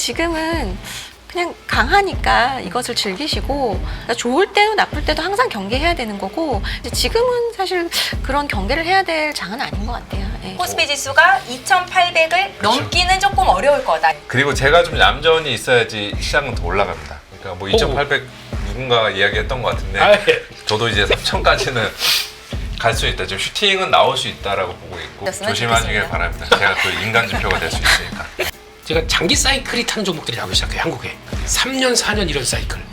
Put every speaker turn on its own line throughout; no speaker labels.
지금은 그냥 강하니까 이것을 즐기시고 좋을 때도 나쁠 때도 항상 경계해야 되는 거고 이제 지금은 사실 그런 경계를 해야 될 장은 아닌 것 같아요. 예.
코스피 지수가 2,800을 넘기는 조금 어려울 거다.
그리고 제가 좀 얌전히 있어야지 시장은 더 올라갑니다. 그러니까 뭐 2,800 누군가 이야기했던 것 같은데 저도 이제 3,000까지는 갈 수 있다. 지금 슈팅은 나올 수 있다라고 보고 있고 조심하시길 바랍니다. 제가 또 인간 지표가 될 수 있으니까.
제가 장기 사이클이 타는 종목들이 나오기 시작해요. 한국에 3년, 4년 이런 사이클.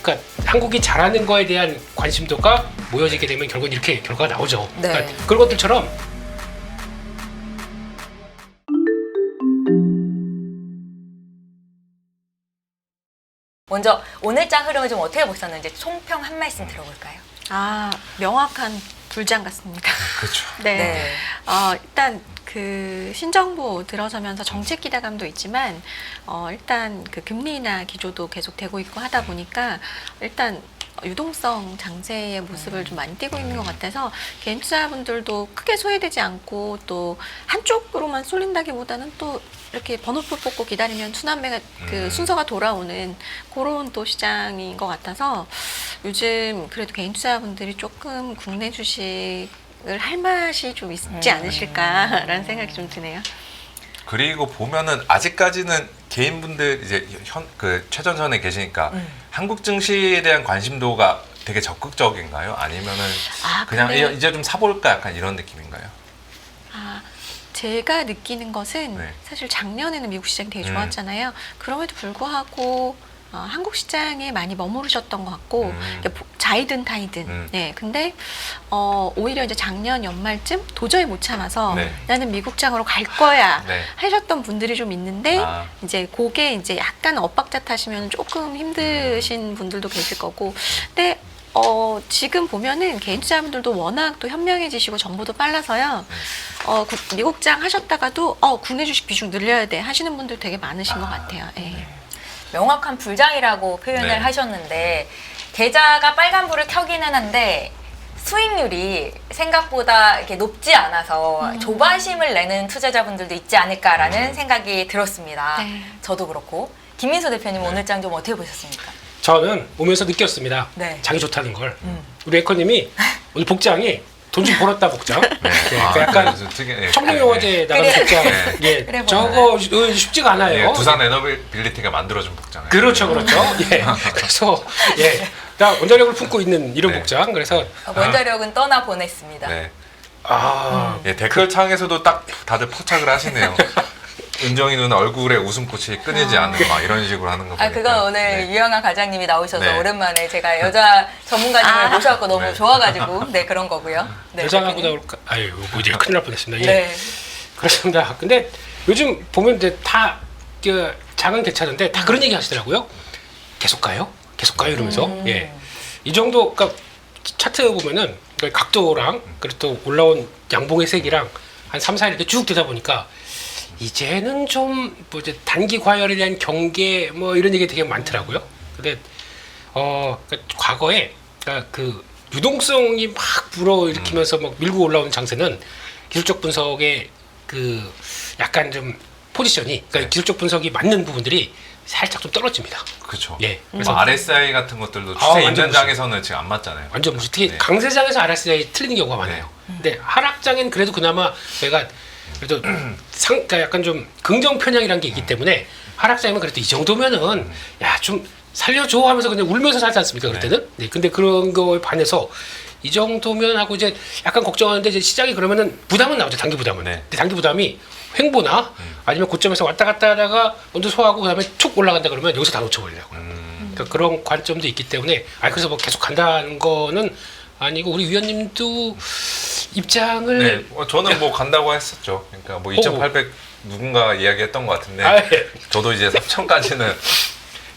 그러니까 한국이 잘하는 거에 대한 관심도가 모여지게 되면 결국은 이렇게 결과가 나오죠.
네.
그러니까 그런 것들처럼
먼저 오늘장 흐름을 좀 어떻게 보셨는지 총평 한 말씀 들어볼까요?
명확한 불장 같습니다.
그렇죠.
네.
네.
일단 그 신정부 들어서면서 정책 기대감도 있지만 일단 그 금리 인하 기조도 계속 되고 있고 하다 보니까 일단 유동성 장세의 모습을 좀 많이 띠고 있는 것 같아서 개인 투자분들도 크게 소외되지 않고 또 한쪽으로만 쏠린다기보다는 또 이렇게 번호표 뽑고 기다리면 투남매가 그 순서가 돌아오는 그런 또 시장인 것 같아서 요즘 그래도 개인 투자분들이 조금 국내 주식을 할 맛이 좀 있지 않으실까라는 생각이 좀 드네요.
그리고 보면은 아직까지는 개인분들 이제 그 최전선에 계시니까 한국 증시에 대한 관심도가 되게 적극적인가요? 아니면은 그냥
근데
이제 좀 사볼까 약간 이런 느낌인가요?
제가 느끼는 것은
네.
사실 작년에는 미국 시장이 되게 좋았잖아요. 그럼에도 불구하고 한국 시장에 많이 머무르셨던 것 같고 자이든 타이든. 네, 근데 오히려 이제 작년 연말쯤 도저히 못 참아서
네.
나는 미국장으로 갈 거야
네.
하셨던 분들이 좀 있는데 이제 그게 이제 약간 엇박자 타시면 조금 힘드신 분들도 계실 거고, 근데 지금 보면은 개인 투자분들도 워낙 또 현명해지시고 정보도 빨라서요. 미국장 하셨다가도 국내 주식 비중 늘려야 돼 하시는 분들 되게 많으신 것 같아요. 예.
명확한 불장이라고 표현을
네.
하셨는데 계좌가 빨간불을 켜기는 한데 수익률이 생각보다 이렇게 높지 않아서 조바심을 내는 투자자분들도 있지 않을까라는 생각이 들었습니다.
네.
저도 그렇고. 김민수 대표님 오늘장 좀 어떻게 보셨습니까?
저는 오면서 느꼈습니다.
네.
장이 좋다는 걸. 우리 앵커님이 오늘 복장이 돈 좀 벌었다 복장.
네.
그 약간 청룡영화제 나가는
네.
복장.
네.
예,
그래
저거 쉽지가 않아요.
예, 두산 에너빌리티가 만들어준 복장이에요.
그렇죠, 그렇죠. 예, 그래서 나 원자력을 품고 있는 이런
네.
복장. 그래서
원자력은 떠나 보냈습니다.
네.
그
댓글창에서도 딱 다들 포착을 하시네요. 은정이 누나 얼굴에 웃음꽃이 끊이지 않는 막 이런 식으로 하는 거 보니까.
그건 오늘
네.
유영아 과장님이 나오셔서
네.
오랜만에 제가 여자 전문가님을 모셔갖고 너무
네.
좋아가지고 그런 거고요. 네,
여장하고
대표님.
나올까? 아유, 뭐 이제 큰일 날 뻔했습니다. 예.
네.
그렇습니다. 근데 요즘 보면 이제 다 장은 괜찮은데 다 그런 얘기 하시더라고요. 계속 가요? 계속 가요? 이러면서. 예. 이 정도, 그러니까 차트 보면은 그러니까 각도랑 그리고 또 올라온 양봉의 색이랑 한 3, 4일 이렇게 쭉 되다 보니까 이제는 좀 뭐 이제 단기 과열에 대한 경계 뭐 이런 얘기 되게 많더라고요. 근데 그러니까 과거에 그러니까 그 유동성이 막 불어일으키면서 막 밀고 올라오는 장세는 기술적 분석의 그 약간 좀 포지션이 그러니까 기술적 분석이 맞는 부분들이 살짝 좀 떨어집니다.
그렇죠.
예.
그래서 RSI 같은 것들도 추세 있는 장에서는 지금 안 맞잖아요.
완전 무시. 특히
네.
강세장에서 RSI 틀리는 경우가 많아요. 근데 하락장엔 그래도 그나마 저희가 그래도 그러니까 약간 좀 긍정 편향이라는 게 있기 때문에 하락장이면 그래도 이 정도면은 야 좀 살려줘 하면서 그냥 울면서 살지 않습니까? 그럴 때는. 네. 근데 그런 거에 반해서 이 정도면 하고 이제 약간 걱정하는데 이제 시장이 그러면은 부담은 나오죠. 단기 부담은.
네.
근데 단기 부담이 횡보나 아니면 고점에서 왔다 갔다 하다가 먼저 소화하고 그다음에 툭 올라간다 그러면 여기서 다 놓쳐버리려고요. 그러니까 그런 관점도 있기 때문에 그래서 뭐 계속 간다는 거는 아니고 우리 위원님도 입장을
네, 저는 뭐 간다고 했었죠. 그러니까 뭐 2,800 누군가 이야기했던 것 같은데
예.
저도 이제 3,000까지는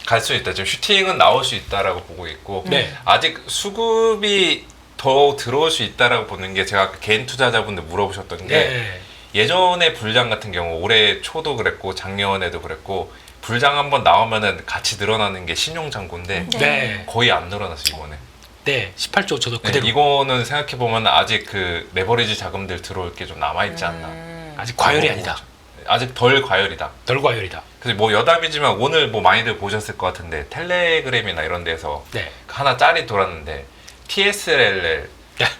갈 수 있다. 지금 슈팅은 나올 수 있다라고 보고 있고
네.
아직 수급이 더 들어올 수 있다라고 보는 게 제가 개인 투자자분들 물어보셨던 게
네.
예전에 불장 같은 경우 올해 초도 그랬고 작년에도 그랬고 불장 한번 나오면은 같이 늘어나는 게 신용장고인데
네.
거의 안 늘어났어요 이번에.
네. 18조 저도 그대로
이거는 생각해 보면 아직 그 레버리지 자금들 들어올 게 좀 남아 있지 않나.
아직 과열이 아니다.
아직 덜 과열이다.
덜 과열이다.
그래서 뭐 여담이지만 오늘 뭐 많이들 보셨을 것 같은데 텔레그램이나 이런 데서
네.
하나 짤이 돌았는데 TSLL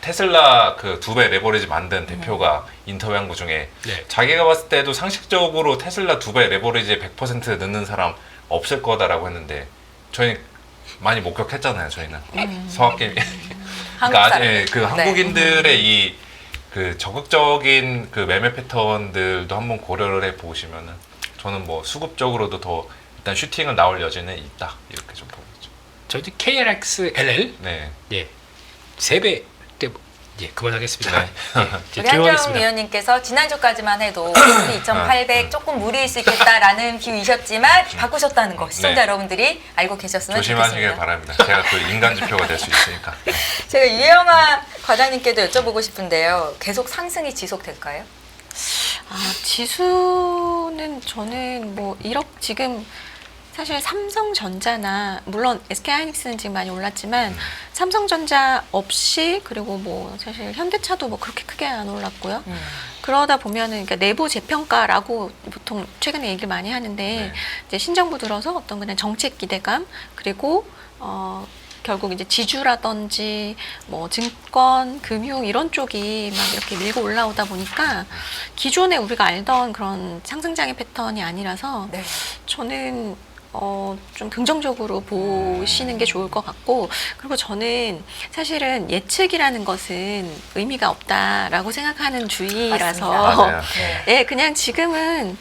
테슬라 그 2배 레버리지 만든 대표가 인터뷰한 거 중에
네.
자기가 봤을 때도 상식적으로 테슬라 2배 레버리지에 100% 넣는 사람 없을 거다라고 했는데 저희 많이 목격했잖아요. 저희는 서학개미
한국
그러니까
사람.
예, 그 한국인들의 이 그 적극적인 그 매매 패턴들도 한번 고려를 해 보시면은 저는 뭐 수급적으로도 더 일단 슈팅은 나올 여지는 있다 이렇게 좀 보이죠.
저희도 KLX-LL
네.
예 3배 때 예 그만하겠습니다.
네.
예,
우리
이제
한정
조용하겠습니다.
위원님께서 지난주까지만 해도 S&P 2,800 조금 무리일 수 있겠다라는 비유이셨지만 바꾸셨다는 거 시청자
네.
여러분들이 알고 계셨으면
조심하시길
좋겠습니다.
바랍니다. 제가 그 인간 지표가 될 수 있으니까.
제가 유영아 과장님께도 여쭤보고 싶은데요. 계속 상승이 지속될까요?
지수는 저는 뭐 1억 지금 사실 삼성전자나 물론 SK하이닉스는 지금 많이 올랐지만 삼성전자 없이 그리고 뭐 사실 현대차도 뭐 그렇게 크게 안 올랐고요. 그러다 보면은 그러니까 내부 재평가라고 보통 최근에 얘기를 많이 하는데
네.
이제 신정부 들어서 어떤 그냥 정책 기대감 그리고 결국 이제 지주라든지 뭐 증권, 금융 이런 쪽이 막 이렇게 밀고 올라오다 보니까 기존에 우리가 알던 그런 상승장의 패턴이 아니라서
네.
저는 좀 긍정적으로 보시는 게 좋을 것 같고 그리고 저는 사실은 예측이라는 것은 의미가 없다라고 생각하는 주의라서
맞아요.
네.
예, 그냥 지금은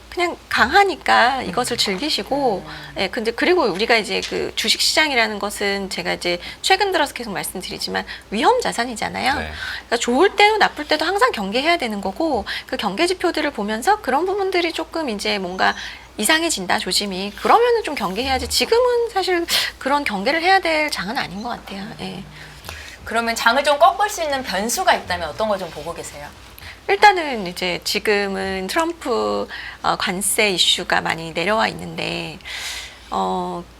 그냥 강하니까 이것을 즐기시고, 예, 근데 그리고 우리가 이제 그 주식 시장이라는 것은 제가 이제 최근 들어서 계속 말씀드리지만 위험 자산이잖아요.
네.
그러니까 좋을 때도 나쁠 때도 항상 경계해야 되는 거고 그 경계 지표들을 보면서 그런 부분들이 조금 이제 뭔가 이상해진다 조짐이 그러면은 좀 경계해야지 지금은 사실 그런 경계를 해야 될 장은 아닌 것 같아요. 예.
그러면 장을 좀 꺾을 수 있는 변수가 있다면 어떤 걸 좀 보고 계세요?
일단은 이제 지금은 트럼프 관세 이슈가 많이 내려와 있는데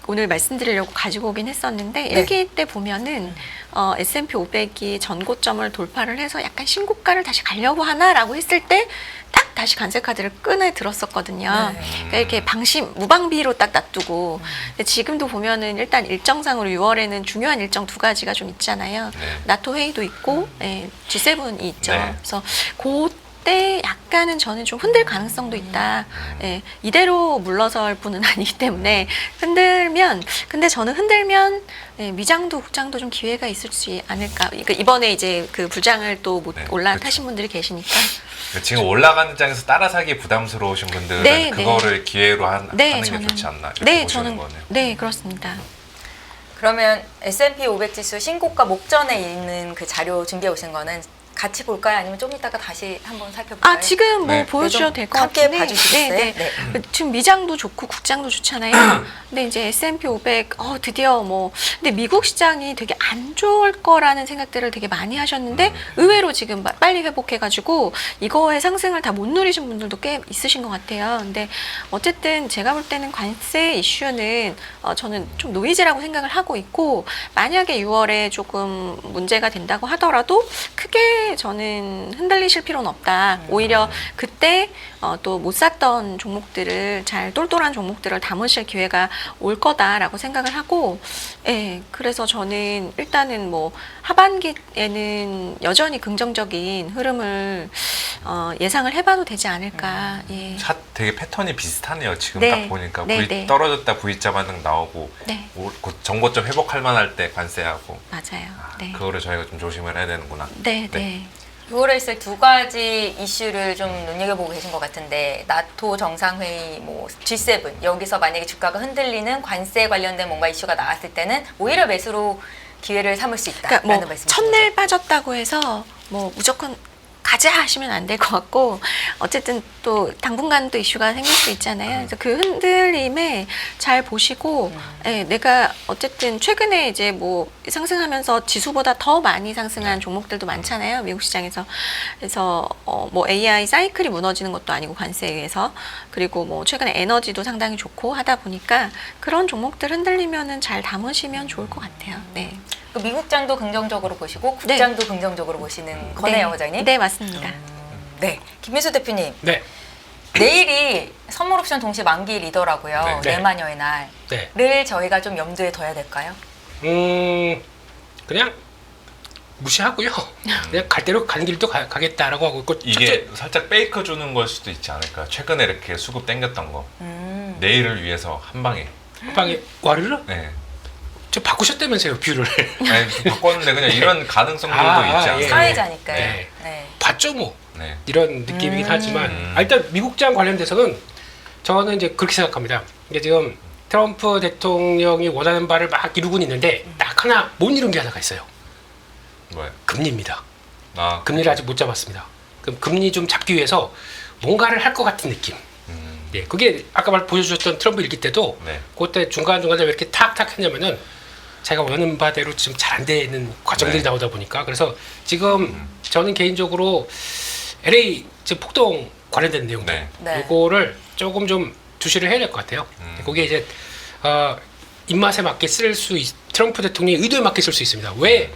오늘 말씀드리려고 가지고 오긴 했었는데
네.
1기 때 보면은 S&P 500이 전고점을 돌파를 해서 약간 신고가를 다시 가려고 하나라고 했을 때 딱 다시 관세 카드를 꺼내 들었었거든요.
네.
그러니까 이렇게 방심 무방비로 딱 놔두고 근데 지금도 보면은 일단 일정상으로 6월에는 중요한 일정 2가지가 좀 있잖아요.
네.
나토 회의도 있고 예, G7이 있죠.
네.
그래서 그때 약간은 저는 좀 흔들 가능성도 있다. 예, 이대로 물러설 분은 아니기 때문에 흔들면 근데 저는 흔들면 예, 미장도 국장도 좀 기회가 있을 수 않을까. 그러니까 이번에 이제 그 부장을 또 못
네,
올라타신 분들이 계시니까.
지금 올라가는 장에서 따라 사기 부담스러우신 분들은
네,
그거를 기회로 하는 게
저는
좋지 않나 이렇게
네,
보시는
저는
거네요.
네, 그렇습니다.
그러면 S&P 500 지수 신고가 목전에 있는 그 자료 준비해 오신 거는 같이 볼까요? 아니면 좀 이따가 다시 한번 살펴볼까요?
지금 뭐
네.
보여주셔도 될 것
함께
같은데.
봐주시겠어요?
네. 지금 미장도 좋고 국장도 좋잖아요. 근데 이제 S&P 500 드디어 뭐 근데 미국 시장이 되게 안 좋을 거라는 생각들을 되게 많이 하셨는데 의외로 지금 빨리 회복해가지고 이거의 상승을 다 못 누리신 분들도 꽤 있으신 것 같아요. 근데 어쨌든 제가 볼 때는 관세 이슈는 저는 좀 노이즈라고 생각을 하고 있고 만약에 6월에 조금 문제가 된다고 하더라도 크게 저는 흔들리실 필요는 없다. 오히려 그때 또 못 샀던 종목들을 잘 똘똘한 종목들을 담으실 기회가 올 거다라고 생각을 하고, 예, 그래서 저는 일단은 뭐 하반기에는 여전히 긍정적인 흐름을 예상을 해봐도 되지 않을까. 예.
차 되게 패턴이 비슷하네요. 지금
네.
딱 보니까
네,
V
네.
떨어졌다 V자 반등 나오고
네,
곧 정고점 회복할 만할 때 관세하고
맞아요. 네,
그거를 저희가 좀 조심을 해야 되는구나.
네,
네.
네.
6월에 있을 2가지 이슈를 좀 눈여겨보고 계신 것 같은데 나토 정상회의, 뭐 G7 여기서 만약에 주가가 흔들리는 관세 관련된 뭔가 이슈가 나왔을 때는 오히려 매수로 기회를 삼을 수 있다라는
그러니까 뭐
말씀이시죠?
첫날 빠졌다고 해서 뭐 무조건 가자 하시면 안 될 것 같고 어쨌든 또 당분간 또 이슈가 생길 수 있잖아요. 그래서 그 흔들림에 잘 보시고 예, 내가 어쨌든 최근에 이제 뭐 상승하면서 지수보다 더 많이 상승한 종목들도 많잖아요. 미국 시장에서. 그래서 뭐 AI 사이클이 무너지는 것도 아니고 관세에 의해서 그리고 뭐 최근에 에너지도 상당히 좋고 하다 보니까 그런 종목들 흔들리면은 잘 담으시면 좋을 것 같아요. 네.
그 미국장도 긍정적으로 보시고
네.
국장도 긍정적으로 보시는 거네요,
네.
과장님?
네, 맞습니다.
네, 김민수 대표님.
네.
내일이 선물 옵션 동시 만기이더라고요.
네.
내마녀의 날을
네.
저희가 좀 염두에 둬야 될까요?
그냥 무시하고요. 그냥 갈 대로 가는 길도 가겠다라고 하고 있고
이게 살짝 페이크 주는 걸 수도 있지 않을까. 최근에 이렇게 수급 땡겼던 거 내일을 위해서 한 방에.
방에 와르르
네.
저 바꾸셨다면서요 뷰를.
아니, 바꿨는데 그냥 이런 가능성들도 있지 않아요?
예.
사회자니까요.
네.
네.
봤죠 뭐.
네.
이런 느낌이긴 하지만 일단 미국장 관련돼서는 저는 이제 그렇게 생각합니다. 이게 지금 트럼프 대통령이 원하는 바를 막 이루고는 있는데 딱 하나 못 이룬 게 하나가 있어요.
뭐예요?
금리입니다.
아,
금리를 아직 못 잡았습니다. 그럼 금리 좀 잡기 위해서 뭔가를 할 것 같은 느낌. 예, 그게 아까 보여주셨던 트럼프 일기 때도
네.
그때 중간중간에 왜 이렇게 탁탁 했냐면은 자기가 원하는 바대로 지금 잘 안 되는 과정들이
네.
나오다 보니까 그래서 지금 저는 개인적으로 LA 지금 폭동 관련된 내용들
네.
네.
이거를 조금 좀 주시를 해야 될 것 같아요. 그게 이제 입맛에 맞게 트럼프 대통령의 의도에 맞게 쓸 수 있습니다. 왜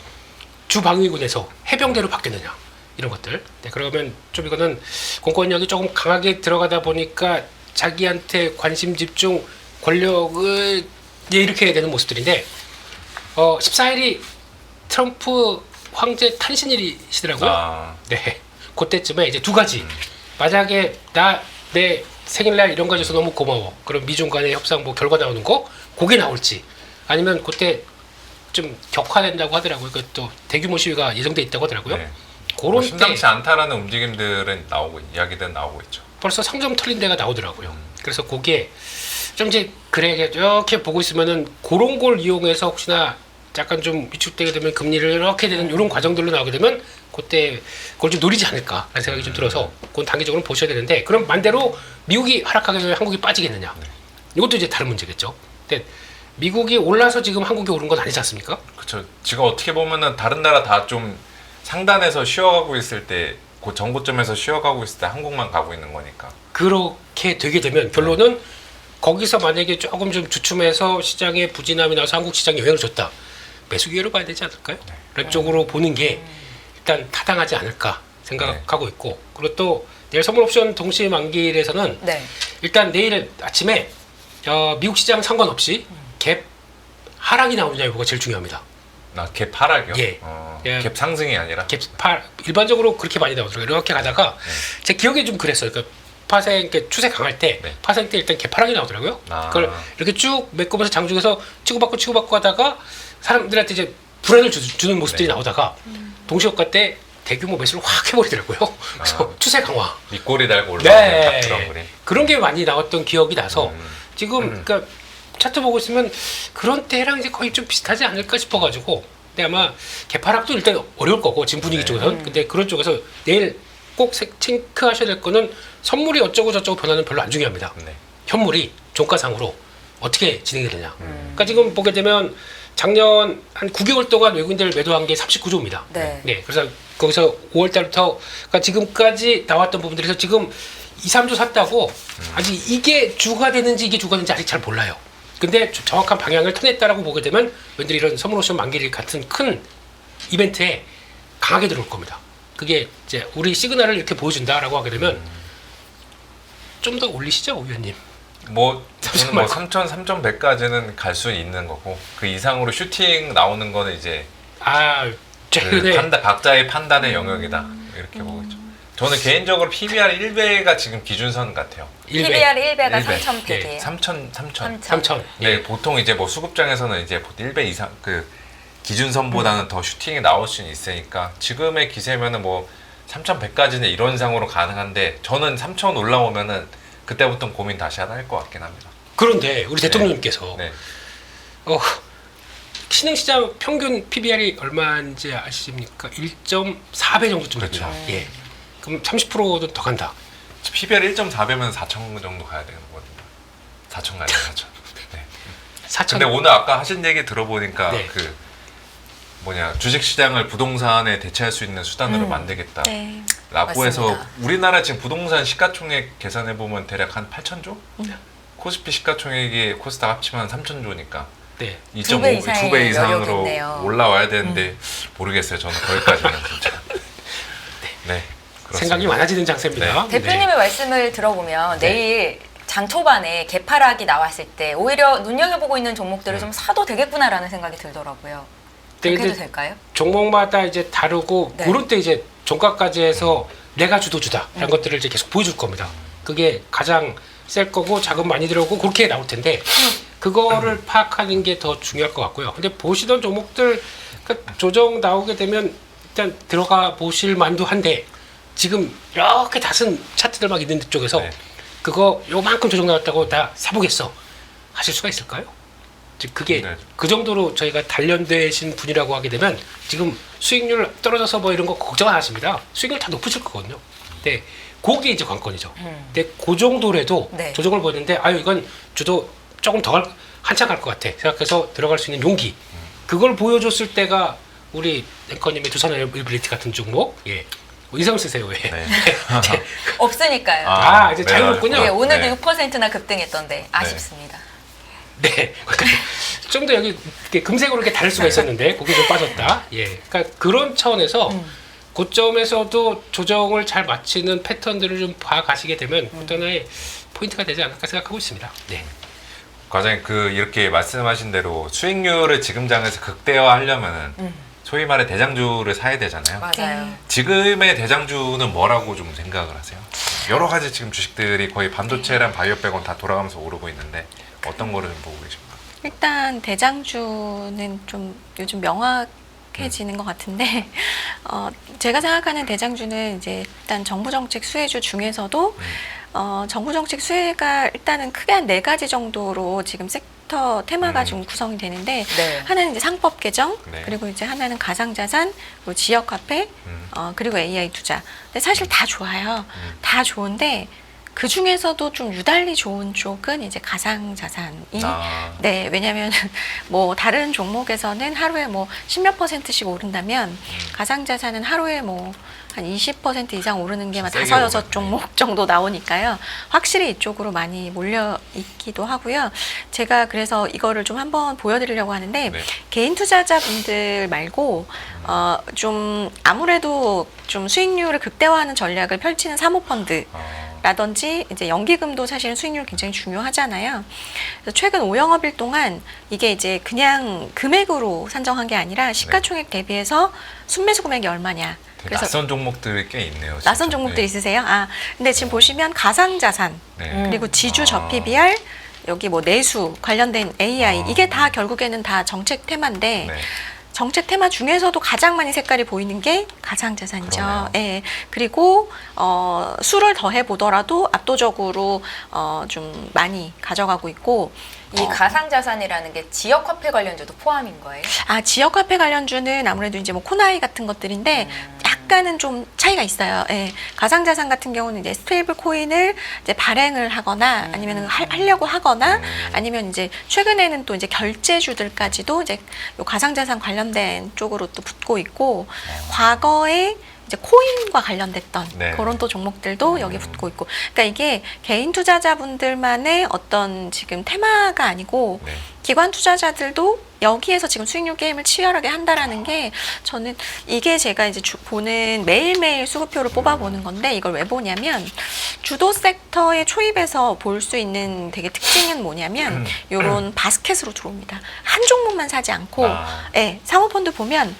주방위군에서 해병대로 바뀌느냐 이런 것들. 네, 그러면 좀 이거는 공권력이 조금 강하게 들어가다 보니까 자기한테 관심 집중 권력을 일으켜야 되는 모습들인데 14일이 트럼프 황제 탄신일이시더라고요.
아,
네, 그때쯤에 이제 두 가지. 만약에 내 생일날 이런 거 줘서 너무 고마워. 그럼 미중 간의 협상 뭐 결과 나오는 거 그게 나올지 아니면 그때 좀 격화된다고 하더라고요. 그또 대규모 시위가 예정돼 있다고 하더라고요.
네.
그런
뭐
때
심상치 않다라는 움직임들은 이야기들은 나오고 있죠.
벌써 상점 털린 데가 나오더라고요. 그래서 그게 좀 이제 그래 이렇게 보고 있으면은 그런 걸 이용해서 혹시나 약간 좀 위축되게 되면 금리를 이렇게 되는 이런 과정들로 나오게 되면 그때 그걸 좀 노리지 않을까라는 생각이 좀 들어서 그건 단기적으로 보셔야 되는데 그럼 반대로 미국이 하락하게 되면 한국이 빠지겠느냐 이것도 이제 다른 문제겠죠. 근데 미국이 올라서 지금 한국이 오른 건 아니지 않습니까?
그렇죠. 지금 어떻게 보면은 다른 나라 다 좀 상단에서 쉬어가고 있을 때, 그 정고점에서 쉬어가고 있을 때 한국만 가고 있는 거니까.
그렇게 되게 되면 결론은 거기서 만약에 조금 좀 주춤해서 시장에 부진함이 나서 한국 시장에 영향을 줬다. 매수 기회로 봐야 되지 않을까요? 그런 쪽으로 보는 게 일단 타당하지 않을까 생각하고 있고 그리고 또 내일 선물 옵션 동시 만기일에서는
네.
일단 내일 아침에 미국 시장 상관없이 갭 하락이 나오느냐 이거가 제일 중요합니다.
갭 하락이요?
예. 예.
갭 상승이 아니라?
일반적으로 그렇게 많이 나오더라고요. 이렇게 가다가 제 기억에 좀 그랬어요. 그러니까 파생 추세 강할 때
네.
파생 때 일단 갭 하락이 나오더라고요.
아.
그걸 이렇게 쭉 메꾸면서 장중에서 치고받고 하다가 사람들한테 이제 불안을 주는 모습들이
네.
나오다가 동시효과 때 대규모 매수를 확 해버리더라고요. 그래서 추세 강화.
밑꼬리 달고 올라오는
네.
그런 그림.
그런 게 많이 나왔던 기억이 나서 지금 그러니까 차트 보고 있으면 그런 때랑 이제 거의 좀 비슷하지 않을까 싶어가지고 근데 아마 개파락도 일단 어려울 거고 지금 분위기 쪽에서는 근데 그런 쪽에서 내일 꼭 체크하셔야 될 거는 선물이 어쩌고 저쩌고 변화는 별로 안 중요합니다.
네.
현물이 종가상으로 어떻게 진행이 되냐. 그러니까 지금 보게 되면 작년 한 9개월 동안 외국인들 매도한 게 39조입니다.
네.
그래서 거기서 5월 달부터 그러니까 지금까지 나왔던 부분들에서 지금 2, 3조 샀다고 아직 이게 주가 되는지 이게 주가 되는지 아직 잘 몰라요. 근데 정확한 방향을 터냈다라고 보게 되면 왠지 이런 선물 옵션 만기일 같은 큰 이벤트에 강하게 들어올 겁니다. 그게 이제 우리 시그널을 이렇게 보여준다라고 하게 되면 좀 더 올리시죠, 위원님.
뭐 저는 뭐 3,000, 3,100까지는 갈 수 있는 거고 그 이상으로 슈팅 나오는 거는 이제
최근에
각자의 판단의 영역이다 이렇게 보고 있죠. 저는 개인적으로 PBR 1배가 지금 기준선 같아요.
PBR 1배가
1배.
3,100이에요.
3,000.
네, 보통 이제 뭐 수급장에서는 이제 1배 이상 그 기준선보다는 더 슈팅이 나올 수는 있으니까 지금의 기세면은 뭐 3,100까지는 이런 상으로 가능한데 저는 3,000 올라오면은 그때부터 고민 다시 하나 할 것 같긴 합니다.
그런데 우리 대통령님께서
네.
신흥시장 평균 PBR이 얼마인지 아십니까? 1.4배 정도쯤 됩니다.
그렇죠.
예. 그럼 30%도 더 간다.
PBR 1.4배면 4천 정도 가야 되는 거거든요. 4천 가야 돼요, 4천. 네.
4천.
근데 오늘 아까 하신 얘기 들어보니까
네.
주식시장을 부동산에 대체할 수 있는 수단으로 만들겠다.
네.
라고 해서
맞습니다.
우리나라 지금 부동산 시가총액 계산해 보면 대략 한 8천조? 코스피 시가총액이 코스닥 합치면 3천조니까
네.
2.5배,
이상의
2배
여력이
이상으로
있네요.
올라와야 되는데 모르겠어요. 저는 거기까지는 진짜. 네,
생각이 많아지는 장세입니다.
대표님의 말씀을 들어보면
네.
내일 장 초반에 개파락이 나왔을 때 오히려 눈여겨보고 있는 종목들을 좀 사도 되겠구나라는 생각이 들더라고요. 그렇게 해도 될까요?
종목마다 이제 다르고
네.
그럴 때 이제 종가까지 해서 내가 주도주다 이런 것들을 이제 계속 보여줄 겁니다. 그게 가장 셀 거고 자금 많이 들어오고 그렇게 나올 텐데 그거를 파악하는 게 더 중요할 것 같고요. 근데 보시던 종목들 그러니까 조정 나오게 되면 일단 들어가 보실 만도 한데 지금 이렇게 다른 차트들 막 있는 쪽에서
네.
그거 요만큼 조정 나왔다고 나 사보겠어 하실 수가 있을까요? 즉 그게
네.
그 정도로 저희가 단련되신 분이라고 하게 되면 지금 수익률 떨어져서 뭐 이런 거 걱정 안 하십니다. 수익률 다 높으실 거거든요. 근데 그게 이제 관건이죠. 근데 그 정도라도
네.
조정을 보였는데 아유 이건 주도 조금 더 한참 갈 것 같아 생각해서 들어갈 수 있는 용기 그걸 보여줬을 때가 우리 앵커님의 두산일빌리티 같은 종목 예. 뭐 이성 쓰세요 왜?
네.
없으니까요.
아, 이제
네,
자유롭군요.
예, 오늘도
네.
6%나 급등했던데 아쉽습니다.
네. 좀 더 여기 이렇게 금색으로 이렇게 다를 수가 있었는데 거기 좀 빠졌다. 예. 그러니까 그런 차원에서 고점에서도 조정을 잘 맞추는 패턴들을 좀 봐가시게 되면 어떤 하나의 포인트가 되지 않을까 생각하고 있습니다. 네.
과장님 이렇게 말씀하신 대로 수익률을 지금 장에서 극대화하려면은 소위 말해 대장주를 사야 되잖아요.
맞아요.
지금의 대장주는 뭐라고 좀 생각을 하세요? 여러 가지 지금 주식들이 거의 반도체랑 바이오 빼곤 다 돌아가면서 오르고 있는데 어떤 거를 좀 보고 계십니까?
일단 대장주는 좀 요즘 명확해지는 것 같은데 제가 생각하는 대장주는 이제 일단 정부 정책 수혜주 중에서도 정부 정책 수혜가 일단은 크게 한 4가지 정도로 지금 섹터 테마가 좀 구성이 되는데
네.
하나는 이제 상법 개정,
네.
그리고 이제 하나는 가상자산, 그리고 지역 화폐, 그리고 AI 투자. 근데 사실 다 좋아요. 다 좋은데 그 중에서도 좀 유달리 좋은 쪽은 이제 가상자산이 네, 왜냐하면 뭐 다른 종목에서는 하루에 뭐 10몇 %씩 오른다면 가상자산은 하루에 뭐 한 20% 이상 오르는 게 막
세게
5, 6
오르네.
종목 정도 나오니까요. 확실히 이쪽으로 많이 몰려 있기도 하고요. 제가 그래서 이거를 좀 한번 보여드리려고 하는데
네.
개인 투자자분들 말고 좀 아무래도 좀 수익률을 극대화하는 전략을 펼치는 사모펀드 라든지 이제 연기금도 사실은 수익률 굉장히 중요하잖아요. 그래서 최근 5영업일 동안 이게 이제 그냥 금액으로 산정한 게 아니라 시가총액 대비해서 순매수 금액이 얼마냐.
되게 낯선 종목들이 꽤 있네요. 진짜.
낯선 종목들
네.
있으세요? 근데 지금 보시면 가상자산
네.
그리고 지주 저 PBR 여기 뭐 내수 관련된 AI 이게 다 결국에는 다 정책 테마인데
네.
정책 테마 중에서도 가장 많이 색깔이 보이는 게 가상자산이죠.
그러네요.
예. 그리고 수를 더해 보더라도 압도적으로 좀 많이 가져가고 있고
이 가상자산이라는 게 지역화폐 관련주도 포함인 거예요?
지역 화폐 관련주는 아무래도 이제 뭐 코나이 같은 것들인데 약간은 좀 차이가 있어요. 예. 가상자산 같은 경우는 이제 스테이블 코인을 이제 발행을 하거나 아니면 하려고 하거나 아니면 이제 최근에는 또 이제 결제주들까지도 이제 요 가상자산 관련된 쪽으로 또 붙고 있고 과거에 이제 코인과 관련됐던
네.
그런 또 종목들도 여기 붙고 있고, 그러니까 이게 개인 투자자분들만의 어떤 지금 테마가 아니고
네.
기관 투자자들도 여기에서 지금 수익률 게임을 치열하게 한다라는 게 저는 이게 제가 이제 보는 매일매일 수급표를 뽑아보는 건데 이걸 왜 보냐면 주도 섹터의 초입에서 볼 수 있는 되게 특징은 뭐냐면 요런 바스켓으로 들어옵니다. 한 종목만 사지 않고 예, 사모펀드 보면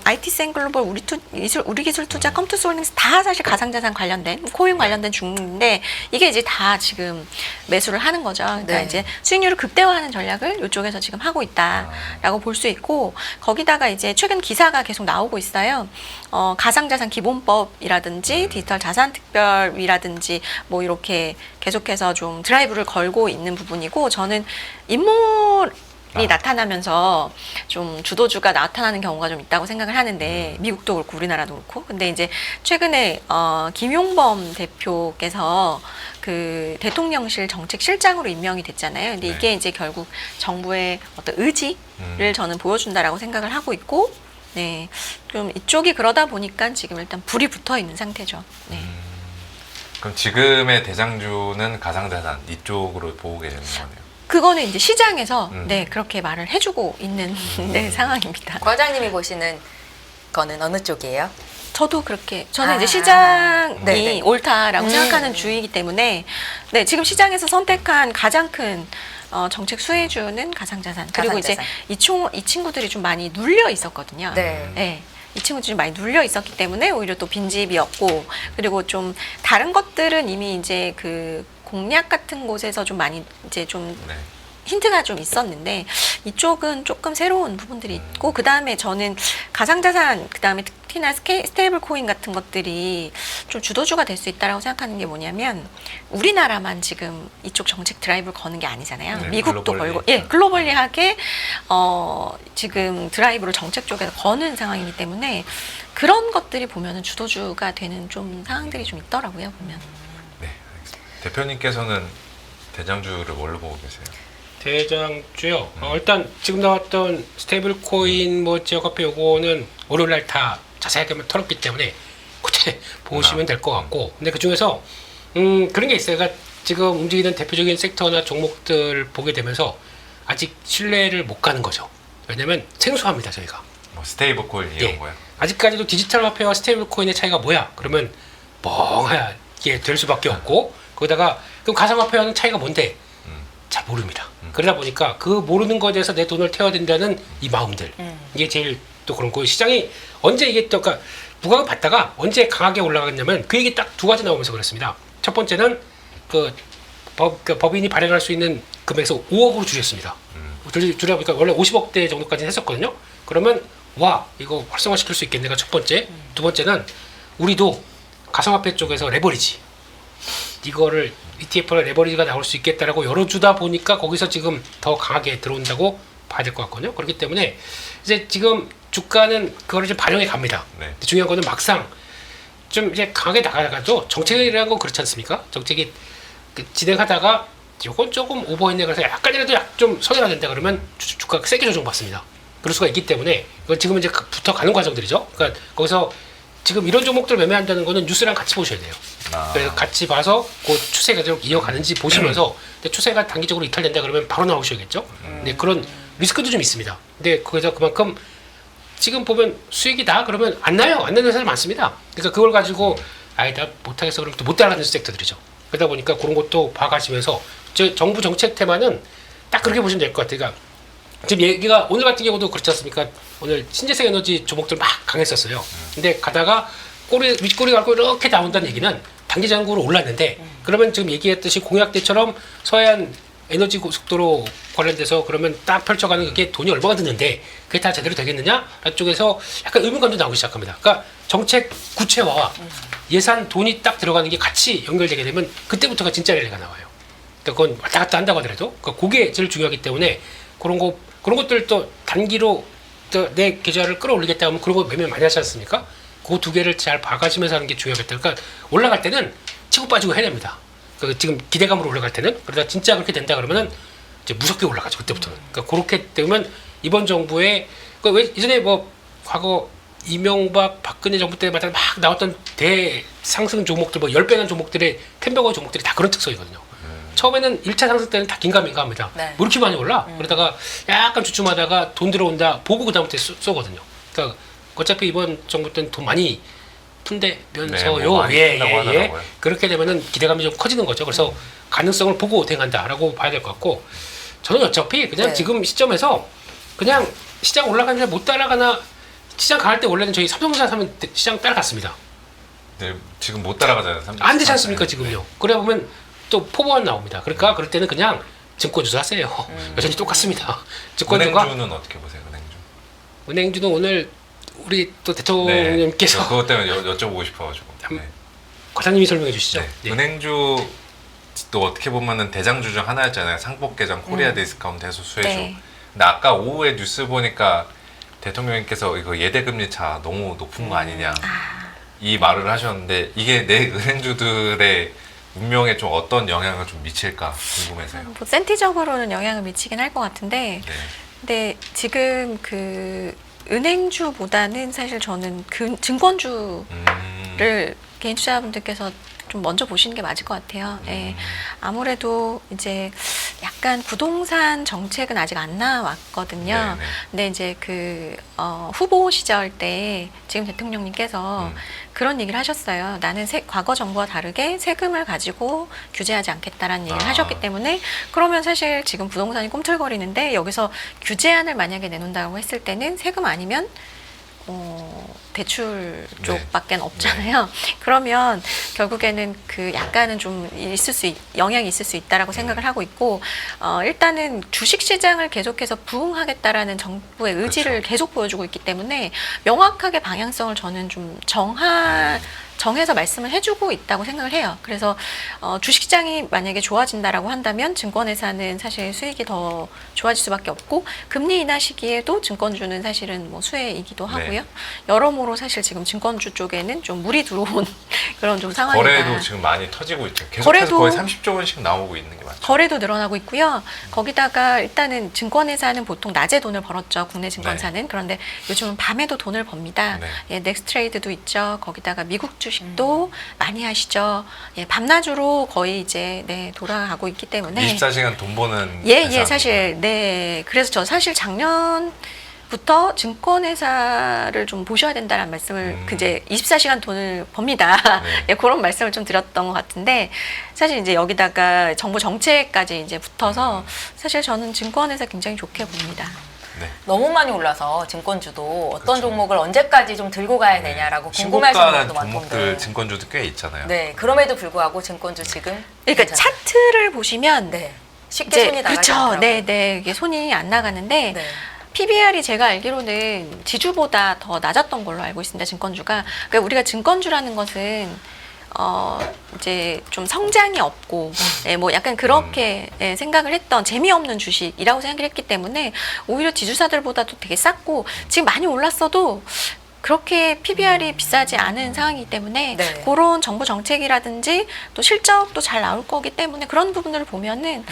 IT센 글로벌 우리기술 투자 컴투스홀딩스 다 사실 가상자산 관련된 코인 관련된 종목인데 이게 이제 다 지금 매수를 하는 거죠. 그러니까
네.
이제 수익률을 극대화하는 전략을 이쪽에서 지금 하고 있다라고 볼 수 있고 거기다가 이제 최근 기사가 계속 나오고 있어요. 가상자산 기본법이라든지 디지털 자산 특별위라든지 뭐 이렇게 계속해서 좀 드라이브를 걸고 있는 부분이고 저는 인물이 나타나면서 좀 주도주가 나타나는 경우가 좀 있다고 생각을 하는데 미국도 그렇고 우리나라도 그렇고 근데 이제 최근에 김용범 대표께서 그 대통령실 정책실장으로 임명이 됐잖아요. 근데
네.
이게 이제 결국 정부의 어떤 의지를 저는 보여준다라고 생각을 하고 있고, 네, 좀 이쪽이 그러다 보니까 지금 일단 불이 붙어 있는 상태죠. 네.
그럼 지금의 대장주는 가상자산 이쪽으로 보고 계시는 거네요.
그거는 이제 시장에서 네 그렇게 말을 해주고 있는 네, 상황입니다.
과장님이 보시는 거는 어느 쪽이에요?
저도 그렇게 저는
아.
이제 시장이
네네.
옳다라고 생각하는 주의이기 때문에 네, 지금 시장에서 선택한 가장 큰 정책 수혜주는 가상자산. 그리고 이제
가상자산.
이 친구들이 좀 많이 눌려 있었거든요.
네.
네. 이 친구들이 좀 많이 눌려 있었기 때문에 오히려 또 빈집이었고, 그리고 좀 다른 것들은 이미 이제 그 공략 같은 곳에서 좀 많이 이제 좀
네.
힌트가 좀 있었는데 이쪽은 조금 새로운 부분들이 있고, 그 다음에 저는 가상자산, 그 다음에 특히나 스테이블 코인 같은 것들이 좀 주도주가 될 수 있다라고 생각하는 게 뭐냐면, 우리나라만 지금 이쪽 정책 드라이브를 거는 게 아니잖아요.
네,
미국도
글로벌리.
걸고, 예, 글로벌리하게 지금 드라이브를 정책 쪽에서 거는 상황이기 때문에 그런 것들이 보면은 주도주가 되는 좀 상황들이 좀 있더라고요, 보면.
네, 알겠습니다. 대표님께서는 대장주를 뭘로 보고 계세요?
대장주요. 일단 지금 나왔던 스테이블 코인 뭐 지역화폐 요거는 월요일날 다 자세하게 털었기 때문에 그때 보시면 될 것 같고, 근데 그 중에서 그런 게 있어요. 그러니까 지금 움직이는 대표적인 섹터나 종목들 보게 되면서 아직 신뢰를 못 가는 거죠. 왜냐면 생소합니다, 저희가.
뭐 스테이블 코인 이런
예.
거요?
아직까지도 디지털 화폐와 스테이블 코인의 차이가 뭐야? 그러면 멍하게 될 수밖에 없고, 거기다가 그럼 가상화폐와는 차이가 뭔데? 잘 모릅니다. 그러다 보니까 그 모르는 것에 대해서 내 돈을 태워야 된다는 이 마음들, 이게 제일 또 그런 거예요. 시장이 언제 이게 또 그러니까 부각을 받다가 언제 강하게 올라갔냐면 그 얘기 딱 두 가지 나오면서 그렇습니다. 첫 번째는 그 법인이 발행할 수 있는 금액에서 5억으로 줄였습니다. 줄여 보니까 원래 50억대 정도까지 했었거든요. 그러면 와, 이거 활성화시킬 수 있겠네가 첫 번째. 두 번째는 우리도 가상화폐 쪽에서 레버리지, 이거를 ETF나 레버리지가 나올 수 있겠다라고 열어주다 보니까 거기서 지금 더 강하게 들어온다고 봐야 될 것 같거든요. 그렇기 때문에 이제 지금 주가는 그거를 좀 반영해 갑니다.
네.
근데 중요한 거는 막상 좀 이제 강하게 나가다가도 정책이라는 건 그렇지 않습니까? 정책이 진행하다가 요건 조금 오버했네, 그래서 약간이라도 좀 선회가 된다 그러면 주가가 세게 조정받습니다. 그럴 수가 있기 때문에 이건 지금 이제 붙어가는 과정들이죠. 그러니까 거기서 지금 이런 종목들 매매한다는 거는 뉴스랑 같이 보셔야 돼요. 그래서 같이 봐서 그 추세가 계속 이어가는지 보시면서 근데 추세가 단기적으로 이탈된다 그러면 바로 나오셔야겠죠. 근데 그런 리스크도 좀 있습니다. 근데 거기서 그만큼 지금 보면 수익이 나 그러면 안 나요. 안 나는 사람 많습니다. 그러니까 그걸 가지고 아니다 못하겠어 그러면 또 못 따라가는 섹터들이죠. 그러다 보니까 그런 것도 봐가시면서 정부 정책 테마는 딱 그렇게 보시면 될 것 같아요. 그러니까 지금 얘기가 오늘 같은 경우도 그렇지 않습니까? 오늘 신재생 에너지 종목들 막 강했었어요. 근데 가다가 윗꼬리 갈고 이렇게 나온다는 얘기는 단기적으로 올랐는데, 그러면 지금 얘기했듯이 공약 때처럼 서해안 에너지 고속도로 관련돼서 그러면 딱 펼쳐가는 그게 돈이 얼마가 드는데 그게 다 제대로 되겠느냐? 쪽에서 약간 의문감도 나오기 시작합니다. 그러니까 정책 구체화와 예산 돈이 딱 들어가는 게 같이 연결되게 되면 그때부터가 진짜 랠리가 나와요. 그러니까 그건 왔다 갔다 한다고 하더라도 그러니까 그게 제일 중요하기 때문에 그런 것들 또 단기로 또 내 계좌를 끌어올리겠다 하면 그런 거 매매 많이 하지 않습니까? 그 두 개를 잘 봐가시면서 하는 게 중요하겠다. 그러니까 올라갈 때는 치고 빠지고 해야 됩니다. 그러니까 지금 기대감으로 올라갈 때는, 그러다 진짜 그렇게 된다 그러면은 이제 무섭게 올라가죠, 그때부터는. 그러니까 그렇게 되면 이번 정부의 왜 이전에 뭐 과거 이명박 박근혜 정부 때마다 막 나왔던 대상승 종목들, 뭐 10배난 종목들의 템버거 종목들이 다 그런 특성이거든요. 처음에는 1차 상승 때는 다 긴가민가합니다.
네.
뭐 이렇게 많이 올라? 그러다가 약간 주춤하다가 돈 들어온다 보고 그다음부터 쏘거든요. 그러니까 어차피 이번 정부 때는 돈 많이 푼대면서요.
네, 뭐 많이 푼다고 하더라고요.
그렇게 되면은 기대감이 좀 커지는 거죠. 그래서 가능성을 보고 대응한다라고 봐야 될 것 같고, 저는 어차피 그냥
네.
지금 시점에서 그냥 시장 올라가는데 못 따라가나, 시장 강할 때 원래는 저희 삼성전자 사면 시장 따라갔습니다.
네, 지금 못 따라가잖아요.
안 되지 않습니까 지금요. 그래 보면 또 포보안 나옵니다. 그러니까 그럴 때는 그냥 증권주도 하세요. 여전히 똑같습니다. 증권주가
은행주는 어떻게 보세요?
은행주는 오늘 우리 또 대통령님께서
네, 그것 때문에 여쭤보고 싶어가지고. 네.
과장님이 설명해 주시죠.
네.
네.
은행주 또 어떻게 보면은 대장주 중 하나였잖아요. 상복개장, 코리아 디스카운트, 해수 수혜주.
네.
근데 아까 오후에 뉴스 보니까 대통령님께서 이거 예대금리 차 너무 높은 거 아니냐 이 말을 하셨는데, 이게 내 은행주들의 운명에 좀 어떤 영향을 좀 미칠까 궁금해서요.
뭐 센티적으로는 영향을 미치긴 할 것 같은데,
네.
근데 지금 그 은행주보다는 사실 저는 그 증권주를 개인 투자자분들께서 좀 먼저 보시는 게 맞을 것 같아요. 예. 아무래도 이제 약간 약간 부동산 정책은 아직 안 나왔거든요.
네네.
근데 이제 그 후보 시절 때 지금 대통령님께서 그런 얘기를 하셨어요. 나는 과거 정부와 다르게 세금을 가지고 규제하지 않겠다라는 얘기를 하셨기 때문에 그러면 사실 지금 부동산이 꿈틀거리는데 여기서 규제안을 만약에 내놓는다고 했을 때는 세금 아니면 대출 쪽밖에 없잖아요. 그러면 결국에는 그 약간은 좀 영향이 있을 수 있다라고 생각을 하고 있고, 일단은 주식 시장을 계속해서 부흥하겠다라는 정부의 의지를
그렇죠.
계속 보여주고 있기 때문에 명확하게 방향성을 저는 좀 정해서 말씀을 해주고 있다고 생각을 해요. 그래서 주식시장이 만약에 좋아진다라고 한다면 증권회사는 사실 수익이 더 좋아질 수밖에 없고, 금리 인하 시기에도 증권주는 사실은 뭐 수혜이기도 하고요.
네.
여러모로 사실 지금 증권주 쪽에는 좀 물이 들어온 그런 좀 상황이다.
거래도 지금 많이 터지고 있죠. 계속해서
거래도-
거의 30조 원씩 나오고 있는 게 맞죠.
거래도 늘어나고 있고요. 거기다가 일단은 증권회사는 보통 낮에 돈을 벌었죠. 국내 증권사는. 그런데 요즘은 밤에도 돈을 법니다.
네.
예, 넥스트레이드도 있죠. 거기다가 미국 주식도 많이 하시죠. 예, 밤낮으로 거의 이제 돌아가고 있기 때문에
24시간 돈 버는
예,
회사는
사실 그래서 저 사실 작년부터 증권회사를 좀 보셔야 된다는 말씀을 이제 24시간 돈을 법니다.
네.
예, 그런 말씀을 좀 드렸던 것 같은데, 사실 이제 여기다가 정부 정책까지 이제 붙어서 사실 저는 증권회사 굉장히 좋게 봅니다.
네.
너무 많이 올라서 증권주도 어떤
그쵸.
종목을 언제까지 좀 들고 가야 되냐라고 궁금해하시는
신고가는
분도
종목들
많던데.
증권주도 꽤 있잖아요.
네, 그럼에도 불구하고 증권주 지금
그러니까
괜찮아요.
차트를 보시면
네, 쉽게 손이 나가지
그렇죠.
않더라고요.
이게 손이 안 나가는데
네.
PBR이 제가 알기로는 지주보다 더 낮았던 걸로 알고 있습니다. 증권주가. 그러니까 우리가 증권주라는 것은 이제 좀 성장이 없고, 예, 뭐 약간 그렇게 예, 생각을 했던 재미없는 주식이라고 생각을 했기 때문에 오히려 지주사들보다도 되게 쌌고, 지금 많이 올랐어도 그렇게 PBR이 비싸지 않은 상황이기 때문에
네.
그런 정부 정책이라든지 또 실적도 잘 나올 거기 때문에 그런 부분들을 보면은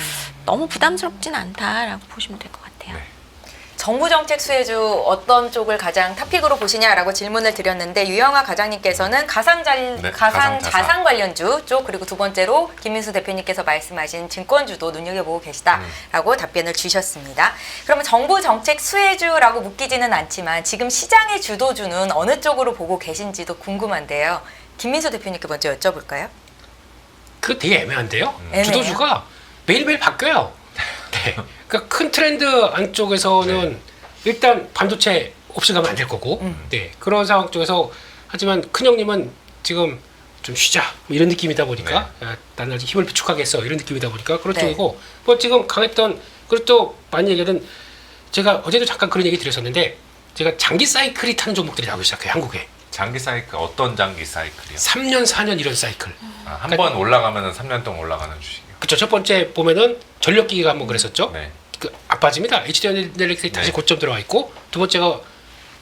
너무 부담스럽진 않다라고 보시면 될 것 같아요.
네.
정부 정책 수혜주 어떤 쪽을 가장 탑픽으로 보시냐라고 질문을 드렸는데, 유영아 과장님께서는 가상자산 관련주 쪽, 그리고 두 번째로 김민수 대표님께서 말씀하신 증권주도 눈여겨보고 계시다라고 답변을 주셨습니다. 그러면 정부 정책 수혜주라고 묶이지는 않지만 지금 시장의 주도주는 어느 쪽으로 보고 계신지도 궁금한데요. 김민수 대표님께 먼저 여쭤볼까요?
그거 되게 애매한데요.
애매해요?
주도주가 매일매일 바뀌어요. 네. 그러니까 큰 트렌드 안쪽에서는 일단 반도체 없이 가면 안 될 거고, 네. 그런 상황 쪽에서, 하지만 큰형님은 지금 좀 쉬자 뭐 이런 느낌이다 보니까, 나는 아직 힘을 비축하겠어 이런 느낌이다 보니까 그런
네.
쪽이고, 뭐 지금 강했던, 그리고 또 많이 얘기하던, 제가 어제도 잠깐 그런 얘기 드렸었는데, 제가 장기 사이클이 타는 종목들이 나오기 시작해요. 한국에
장기 사이클 어떤 장기 사이클이요?
3년 4년 이런 사이클.
한 번 올라가면은 3년 동안 올라가는 주식이요.
그쵸. 첫 번째 보면은 전력기기가 한번 그랬었죠.
네.
안 빠집니다. HD엘렉트릭 다시
네.
고점 들어와 있고, 두 번째가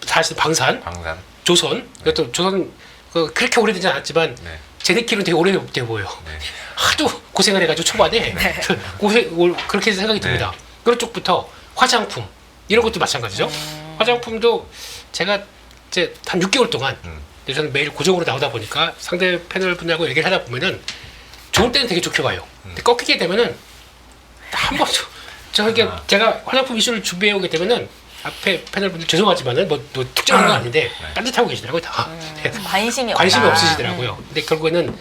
다시 방산,
방산.
조선. 그것도 조선 그렇게 오래되지 않았지만
네.
제네키로는 되게 오래돼 보여요.
네.
하도 고생을 해가지고 초반에 그렇게 생각이 듭니다. 그런 쪽부터 화장품 이런 것도 마찬가지죠. 화장품도 제가 이제 한 6개월 동안 저는 매일 고정으로 나오다 보니까 상대 패널 분하고 얘기를 하다 보면은 좋을 때는 되게 좋게 봐요. 근데 꺾이게 되면은 한 번도 제가 화장품 이슈를 준비해 오게 되면은 앞에 패널 분들 죄송하지만은 뭐 특정한 건 아닌데 딴짓하고 계시더라고요 다.
관심이
관심이
없다.
없으시더라고요. 근데 결국에는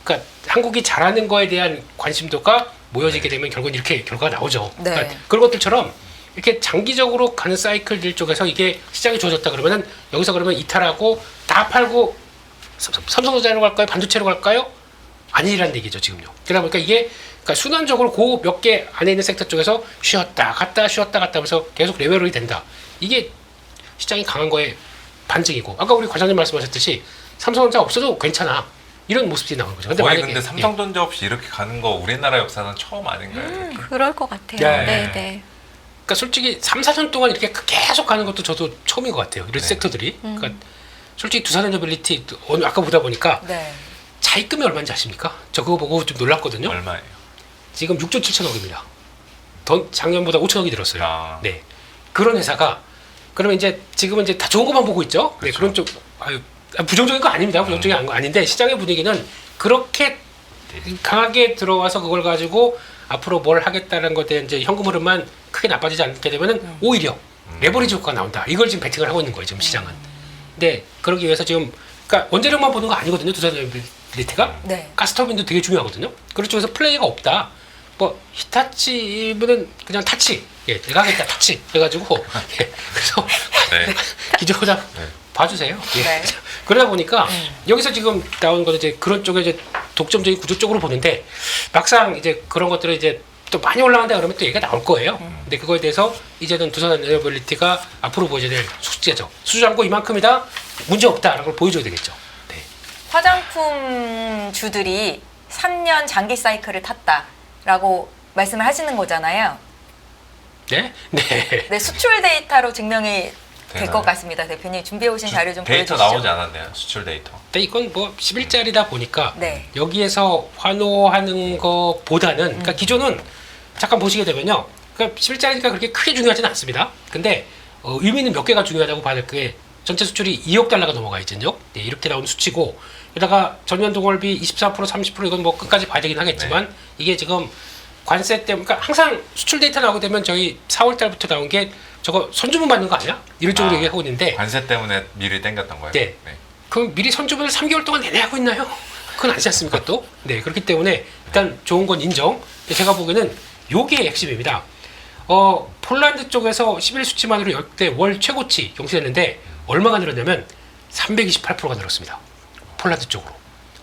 그러니까 한국이 잘하는 거에 대한 관심도가 모여지게 되면 결국은 이렇게 결과가 나오죠.
네.
그러니까 그런 것들처럼 이렇게 장기적으로 가는 사이클들 쪽에서 이게 시장이 좋아졌다 그러면은 여기서 그러면 이탈하고 다 팔고 삼성전자로 갈까요? 반도체로 갈까요? 아니라는 얘기죠 지금요. 그러다 보니까 이게 그러니까 순환적으로 그 몇 개 안에 있는 섹터 쪽에서 쉬었다 갔다 하면서 계속 레벨이 된다. 이게 시장이 강한 거에 반증이고, 아까 우리 과장님 말씀하셨듯이 삼성전자 없어도 괜찮아 이런 모습이 나오는 거죠.
거의
만약에,
근데 삼성전자 없이 이렇게 가는 거 우리나라 역사는 처음 아닌가요?
그럴 것 같아요.
네. 그러니까 솔직히 3, 4년 동안 이렇게 계속 가는 것도 저도 처음인 것 같아요. 이런 섹터들이. 그러니까 솔직히 두산에너빌리티 아까 보다 보니까
네.
차입금이 얼마인지 아십니까? 저 그거 보고 좀 놀랐거든요.
얼마예요?
지금 6조 7천억입니다. 작년보다 5천억이 늘었어요.
아.
네. 그런 회사가 그러면 이제 지금은 이제 다 좋은 것만 보고 있죠. 네,
그렇죠.
그런 쪽 부정적인 거 아닙니다. 부정적인 거 아닌데 시장의 분위기는 그렇게 강하게 들어와서 그걸 가지고 앞으로 뭘 하겠다는 것에 대한 이제 현금 흐름만 크게 나빠지지 않게 되면은 오히려 레버리지 효과가 나온다. 이걸 지금 베팅을 하고 있는 거예요, 지금 시장은. 근데 그러기 위해서 지금 그러니까 원자력만 보는 거 아니거든요, 두산에너빌리티가.
네.
가스터빈도 되게 중요하거든요. 그런 쪽에서 플레이가 없다. 뭐 히타치는 그냥 타치, 예, 내가 하겠다 타치 해가지고 예, 그래서
네.
기조자
네.
봐주세요. 예.
네.
그러다 보니까 여기서 지금 나오는 거는 이제 그런 쪽에 이제 독점적인 구조 쪽으로 보는데 막상 이제 그런 것들을 이제 또 많이 올라간다 그러면 또 얘기가 나올 거예요. 근데 그거에 대해서 이제는 두산에너빌리티가 앞으로 보여줘야 될 숙제죠. 수주잔고 이만큼이다, 문제 없다라는 걸 보여줘야 되겠죠. 네.
화장품 주들이 3년 장기 사이클을 탔다라고 말씀을 하시는 거잖아요.
네? 네.
네, 수출 데이터로 증명이 될
되나요?
것 같습니다. 대표님 준비해 오신 자료 좀
데이터
보여주시죠.
나오지 않았네요. 수출 데이터.
근데 이건 뭐 10일짜리다 보니까
네.
여기에서 환호하는 것보다는 그러니까 기존은 잠깐 보시게 되면요. 그러니까 10일짜리니까 그렇게 크게 중요하지는 않습니다. 근데 의미는 몇 개가 중요하다고 봐야 게 전체 수출이 2억 달러가 넘어가 있거든요. 네, 이렇게 나오는 수치고 게다가 전년 동월비 24% 30% 이건 뭐 끝까지 봐야 되긴 하겠지만 이게 지금 관세 때문에 그러니까 항상 수출 데이터 나오게 되면 저희 4월 달부터 나온 게 저거 선주문 받는 거 아니야? 이런 쪽으로 얘기하고 있는데
관세 때문에 미리 땡겼던 거예요.
네. 그럼 미리 선주문을 3개월 동안 내내 하고 있나요? 그건 아니지 않습니까 또? 네, 그렇기 때문에 일단 좋은 건 인정. 제가 보기에는 요게 핵심입니다. 폴란드 쪽에서 11 수치만으로 역대 월 최고치 경신했는데 얼마가 늘었냐면 328%가 늘었습니다. 폴란드 쪽으로.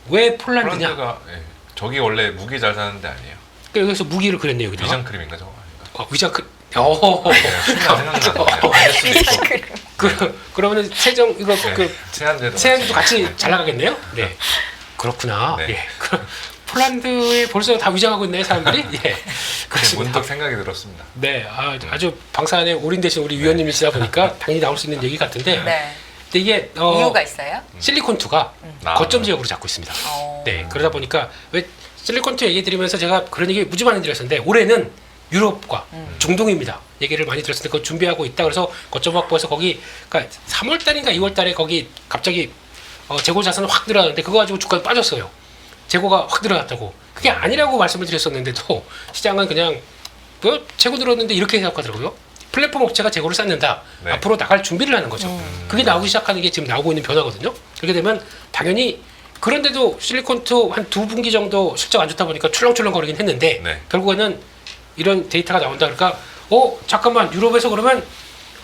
왜 폴란드냐?
폴란드가 저기 원래 무기 잘 사는 데 아니에요.
그러니까 여기서 무기를 그렸네요. 여기다가.
위장 크림인가 저거 아닌가?
위장 크림.
순간 생각나는데.
그러면은 세정 이거
세안제도
세안도 같이 잘 나가겠네요. 네. 그렇구나.
네.
예. 폴란드에 벌써 다 위장하고 있네 사람들이. 예. 그렇습니다.
문득 생각이 들었습니다.
네, 아주 방사안에 올인되신 우리 위원님이시다 보니까 당연히 나올 수 있는 얘기 같은데.
네.
근데 이게
이유가 있어요?
실리콘2가 거점 지역으로 잡고 있습니다. 네, 그러다 보니까 왜 실리콘2 얘기 드리면서 제가 그런 얘기 무지 많이 드렸었는데 올해는 유럽과 중동입니다. 얘기를 많이 들었을 때 그거 준비하고 있다. 그래서 거점 확보해서 거기 그러니까 3월 달인가 2월 달에 거기 갑자기 재고 자산을 확 들어갔는데 그거 가지고 주가가 빠졌어요. 재고가 확 들어갔다고. 그게 아니라고 말씀을 드렸었는데도 시장은 그냥 뭐 재고 들었는데 이렇게 생각하더라고요. 플랫폼 업체가 재고를 쌓는다.
네.
앞으로 나갈 준비를 하는 거죠. 그게 나오기 시작하는 게 지금 나오고 있는 변화거든요. 그렇게 되면 당연히 그런데도 실리콘2 한 2분기 정도 실적 안 좋다 보니까 출렁출렁 거리긴 했는데
네.
결국에는 이런 데이터가 나온다. 그러니까 잠깐만 유럽에서 그러면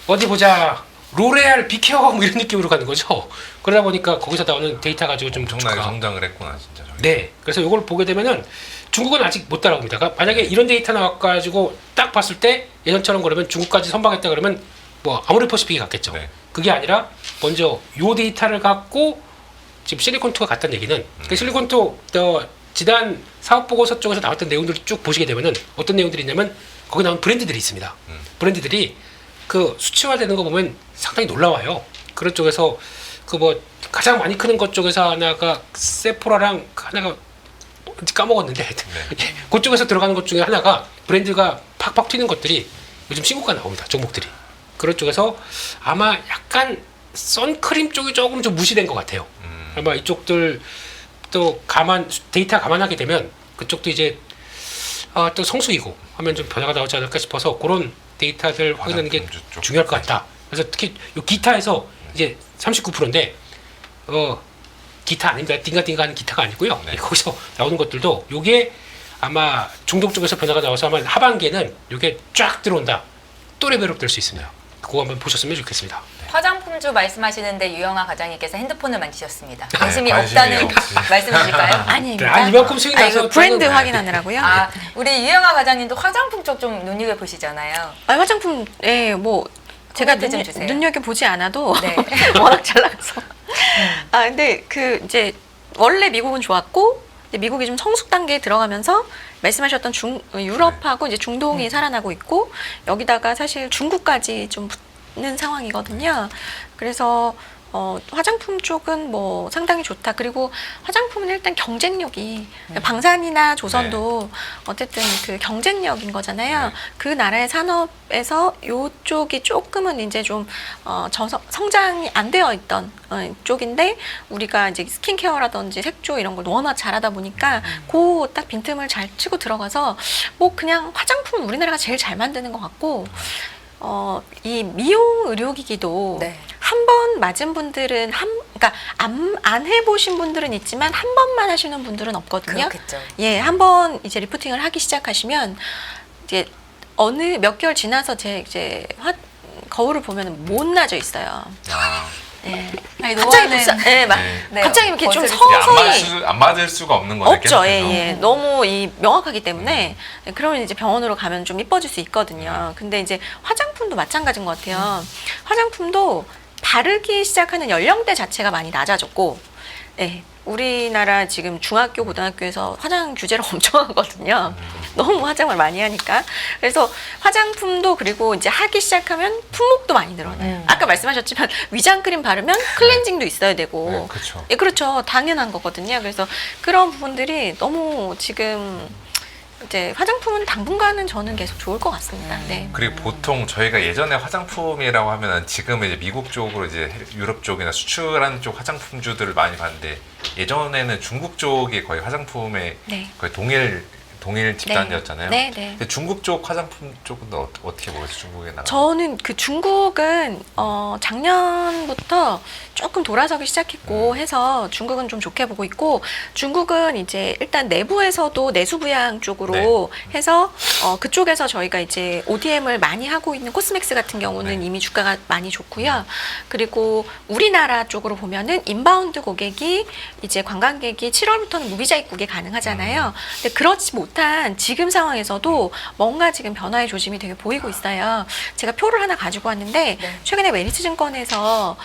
어디 보자. 로레알 비켜 뭐 이런 느낌으로 가는 거죠. 그러다 보니까 거기서 나오는 데이터 가지고 좀
엄청나게
주가가-
성장을 했구나 진짜. 저기.
네. 그래서 이걸 보게 되면은 중국은 아직 못 따라옵니다. 그러니까 만약에 이런 데이터 나와가지고 딱 봤을 때 예전처럼 그러면 중국까지 선방했다 그러면 뭐 아모레 퍼시픽이 갔겠죠.
네.
그게 아니라 먼저 요 데이터를 갖고 지금 실리콘2가 갔다는 얘기는 그 실리콘2 지단 사업 보고서 쪽에서 나왔던 내용들을 쭉 보시게 되면은 어떤 내용들이 있냐면 거기 나온 브랜드들이 있습니다. 브랜드들이 그 수치화되는 거 보면 상당히 놀라워요. 그런 쪽에서 그 뭐 가장 많이 크는 것 쪽에서 하나가 세포라랑 하나가 뭔지 까먹었는데 그쪽에서 들어가는 것 중에 하나가 브랜드가 팍팍 튀는 것들이 요즘 신고가 나옵니다. 종목들이. 그런 쪽에서 아마 약간 선크림 쪽이 조금 좀 무시된 것 같아요. 아마 이쪽들 또 데이터 감안하게 되면 그쪽도 이제 또 성수이고 하면 좀 변화가 나오지 않을까 싶어서 그런 데이터들 확인하는 게
화장품 쪽.
중요할 것 같다. 그래서 특히 요 기타에서 이제 39%인데 기타 아닙니다. 띵가띵가 하는 기타가 아니고요.
네.
거기서 나오는 것들도 요게 아마 중동 쪽에서 변화가 나와서 아마 하반기에는 요게 쫙 들어온다. 또 레벨업 될 수 있습니다. 그거 한번 보셨으면 좋겠습니다.
화장품주 말씀하시는데 유영아 과장님께서 핸드폰을 만지셨습니다.
네,
관심이
관심이
없다는
없지.
말씀이실까요?
아닙니다.
이만큼 수익 나서
이거 브랜드
저는-
확인하느라고요.
우리 유영아 과장님도 화장품 쪽 좀 눈여겨 보시잖아요.
화장품에 뭐 제가
코멘트 좀 주세요.
눈여겨 보지 않아도
네.
워낙 잘 나가서. 근데 그 이제 원래 미국은 좋았고 이제 미국이 좀 성숙 단계에 들어가면서 말씀하셨던 유럽하고 이제 중동이 살아나고 있고 여기다가 사실 중국까지 좀 붙는 상황이거든요. 그래서 화장품 쪽은 뭐 상당히 좋다. 그리고 화장품은 일단 경쟁력이 방산이나 조선도 어쨌든 그 경쟁력인 거잖아요.
네.
그 나라의 산업에서 요쪽이 조금은 이제 좀 성장이 안 되어 있던 쪽인데 우리가 이제 스킨케어라든지 색조 이런 걸 워낙 잘하다 보니까 그 딱 빈틈을 잘 치고 들어가서 뭐 그냥 화장품은 우리나라가 제일 잘 만드는 것 같고 이 미용 의료기기도
네.
한 번 맞은 분들은 그러니까 안 해보신 분들은 있지만 한 번만 하시는 분들은 없거든요.
그렇겠죠.
예, 한 번 이제 리프팅을 하기 시작하시면 이제 어느 몇 개월 지나서 이제 거울을 보면 못 나져 있어요.
아,
예.
아니,
갑자기
노화는
예, 막
네.
갑자기 이렇게 좀
거슬릴
서서히
안 맞을 수가 없는 거네.
없죠. 예,
계속해서.
예. 너무 명확하기 때문에 그러면 이제 병원으로 가면 좀 이뻐질 수 있거든요. 근데 이제 화장품도 마찬가지인 것 같아요. 화장품도 바르기 시작하는 연령대 자체가 많이 낮아졌고, 예. 우리나라 지금 중학교, 고등학교에서 화장 규제를 엄청 하거든요. 너무 화장을 많이 하니까. 그래서 화장품도 그리고 이제 하기 시작하면 품목도 많이 늘어나요. 아까 말씀하셨지만 위장크림 바르면 클렌징도 있어야 되고.
네, 그렇죠.
예, 그렇죠. 당연한 거거든요. 그래서 그런 부분들이 너무 지금 이제 화장품은 당분간은 저는 계속 좋을 것 같습니다. 네.
그리고 보통 저희가 예전에 화장품이라고 하면은 지금은 이제 미국 쪽으로 이제 유럽 쪽이나 수출하는 쪽 화장품주들을 많이 봤는데 예전에는 중국 쪽이 거의 화장품의
네.
거의 동일 집단이었잖아요.
네, 네.
근데 중국 쪽 화장품 쪽은 어떻게 보세요? 중국에 나가?
저는 그 중국은 작년부터 조금 돌아서기 시작했고 해서 중국은 좀 좋게 보고 있고 중국은 이제 일단 내부에서도 내수부양 쪽으로 해서 그쪽에서 저희가 이제 ODM을 많이 하고 있는 코스맥스 같은 경우는
네.
이미 주가가 많이 좋고요. 그리고 우리나라 쪽으로 보면은 인바운드 고객이 이제 관광객이 7월부터는 무비자 입국이 가능하잖아요. 근데 그렇지 못한 지금 상황에서도 뭔가 지금 변화의 조짐이 되게 보이고 있어요. 제가 표를 하나 가지고 왔는데
네.
최근에 메리츠증권에서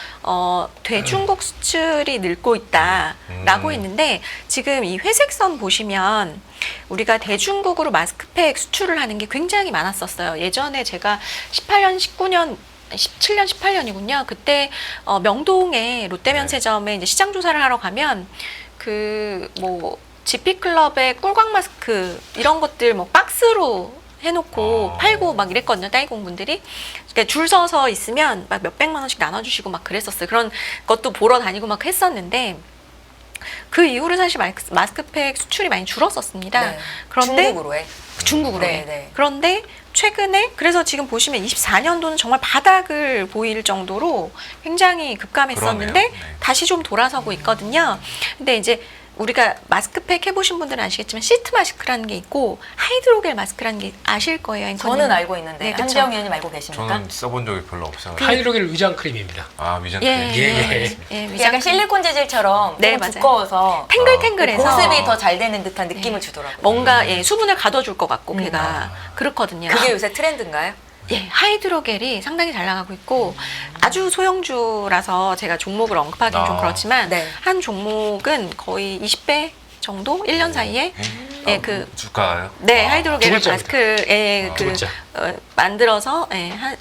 대중국 수출이 늘고 있다라고 했는데 지금 이 회색선 보시면 우리가 대중국으로 마스크팩 수출을 하는 게 굉장히 많았었어요. 예전에 제가 18년, 19년 17년, 18년이군요. 그때 명동에 롯데면세점에 이제 시장 조사를 하러 가면 GP클럽의 꿀광 마스크 이런 것들 뭐 박스로 해놓고 팔고 막 이랬거든요. 따이공분들이. 그러니까 줄 서서 있으면 막 몇백만 원씩 나눠주시고 막 그랬었어요. 그런 것도 보러 다니고 막 했었는데 그 이후로 사실 마스크팩 수출이 많이 줄었었습니다.
네.
그런데
중국으로 해.
중국으로
네,
해.
네.
그런데 최근에 그래서 지금 보시면 24년도는 정말 바닥을 보일 정도로 굉장히 급감했었는데
그러네요. 네.
다시 좀 돌아서고 있거든요. 근데 이제 우리가 마스크팩 해보신 분들은 아시겠지만 시트 마스크라는 게 있고 하이드로겔 마스크라는 게 아실 거예요. 앵커님.
저는 알고 있는데
네, 그쵸?
한지영 의원님 알고 계십니까?
저는 써본 적이 별로 없어요.
하이드로겔 위장 크림입니다.
아 위장
예,
크림.
예, 예,
약간
위장
실리콘 재질처럼
네,
조금
맞아요.
두꺼워서
탱글탱글해서
보습이 더 잘 되는 듯한 느낌을 주더라고요.
뭔가 수분을 가둬줄 것 같고 걔가
아.
그렇거든요.
그게 요새 트렌드인가요?
예, 하이드로겔이 상당히 잘 나가고 있고 아주 소형주라서 제가 종목을 언급하기는 좀
아.
그렇지만
네.
한 종목은 거의 20배 정도 1년 사이에 예,
주가요?
네, 하이드로겔
두 글자입니다.
마스크에
두 글자.
만들어서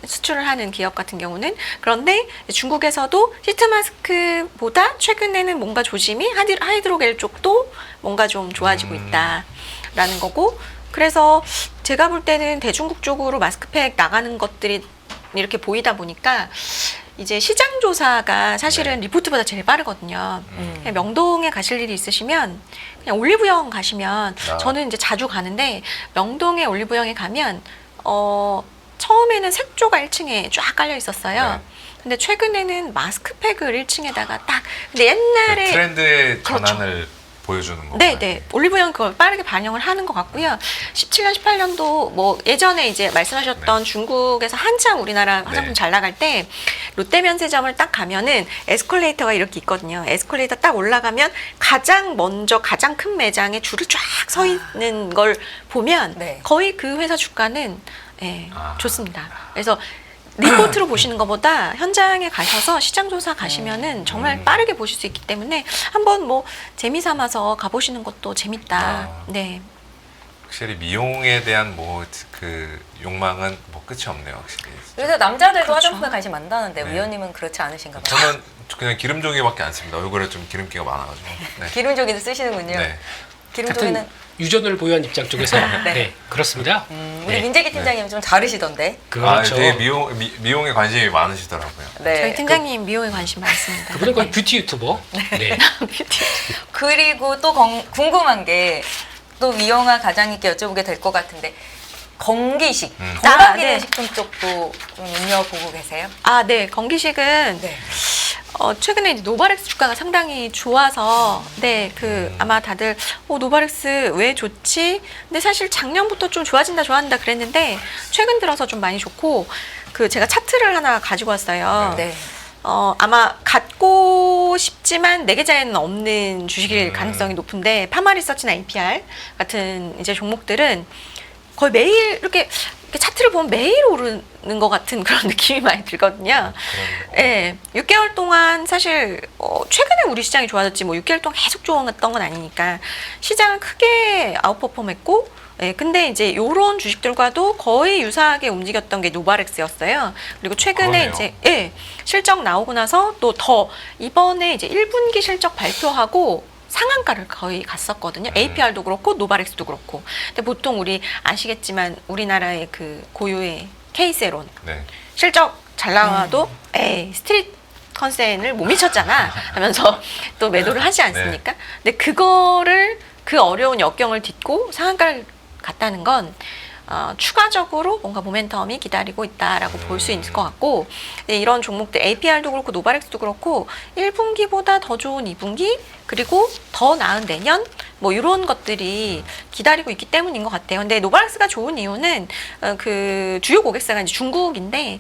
수출을 하는 기업 같은 경우는 그런데 중국에서도 시트 마스크보다 최근에는 뭔가 조짐이 하이드로겔 쪽도 뭔가 좀 좋아지고 있다라는 거고 그래서 제가 볼 때는 대중국 쪽으로 마스크팩 나가는 것들이 이렇게 보이다 보니까 이제 시장 조사가 사실은 리포트보다 제일 빠르거든요. 그냥 명동에 가실 일이 있으시면 그냥 올리브영 가시면 저는 이제 자주 가는데 명동에 올리브영에 가면 처음에는 색조가 1층에 쫙 깔려 있었어요.
네.
근데 최근에는 마스크팩을 1층에다가 딱 근데 옛날에
그 트렌드의
그렇죠.
전환을 보여주는 거.
네, 네. 올리브영 그걸 빠르게 반영을 하는 것 같고요. 17년, 18년도 뭐 예전에 이제 말씀하셨던 중국에서 한창 우리나라 화장품
네.
잘 나갈 때 롯데면세점을 딱 가면은 에스컬레이터가 이렇게 있거든요. 에스컬레이터 딱 올라가면 가장 먼저 가장 큰 매장에 줄을 쫙 서 있는 걸 보면
네.
거의 그 회사 주가는
아.
좋습니다. 그래서 리포트로 보시는 것보다 현장에 가셔서 시장 조사 가시면은 정말 빠르게 보실 수 있기 때문에 한번 뭐 재미 삼아서 가보시는 것도 재밌다.
아.
네.
확실히 미용에 대한 뭐 그 욕망은 뭐 끝이 없네요, 확실히.
그래서 남자들도
그렇죠.
화장품에 관심 많다는데
네.
위원님은 그렇지 않으신가 봐요.
저는 그냥 기름종이밖에 안 씁니다. 얼굴에 좀 기름기가 많아가지고. 네.
기름종이도 쓰시는군요.
네.
기름종이는
같은 유전을 보유한 입장 쪽에서
네.
네, 그렇습니다.
우리
네.
민재기 팀장님 좀 다르시던데.
그렇죠.
되게 미용에 관심이 많으시더라고요.
네.
저희 팀장님 미용에 관심 많습니다.
그분은 거의 뷰티 유튜버. 네.
뷰티.
그리고 또 궁금한 게 또 미영아 과장님께 여쭤보게 될 것 같은데 건기식,
네.
건강기능식품 쪽도 좀 눈여보고 계세요?
아, 네. 건기식은
네.
최근에 이제 노바렉스 주가가 상당히 좋아서 네, 아마 다들 노바렉스 왜 좋지? 근데 사실 작년부터 좀 좋아진다 그랬는데 최근 들어서 좀 많이 좋고 제가 차트를 하나 가지고 왔어요.
네.
아마 갖고 싶지만 내 계좌에는 없는 주식일 가능성이 높은데 파마리서치나 APR 같은 이제 종목들은 거의 매일 이렇게 차트를 보면 매일 오르는 것 같은 그런 느낌이 많이 들거든요. 예, 6개월 동안 사실 최근에 우리 시장이 좋아졌지 뭐 6개월 동안 계속 좋았던 건 아니니까 시장은 크게 아웃퍼폼했고, 예, 근데 이제 요런 주식들과도 거의 유사하게 움직였던 게 노바렉스였어요. 그리고 최근에
그러네요.
이제 실적 나오고 나서 또 더 이번에 이제 1분기 실적 발표하고 상한가를 거의 갔었거든요. APR도 그렇고 노바렉스도 그렇고. 근데 보통 우리 아시겠지만 우리나라의 고유의 K세론
네.
실적 잘 나와도 스트릿 컨센을 못 미쳤잖아 하면서 또 매도를 하지 않습니까? 근데 그거를 그 어려운 역경을 딛고 상한가를 갔다는 건 추가적으로 뭔가 모멘텀이 기다리고 있다라고 볼 수 있을 것 같고, 네, 이런 종목들 APR도 그렇고 노바렉스도 그렇고 1분기보다 더 좋은 2분기 그리고 더 나은 내년 뭐 이런 것들이 기다리고 있기 때문인 것 같아요. 근데 노바렉스가 좋은 이유는 주요 고객사가 이제 중국인데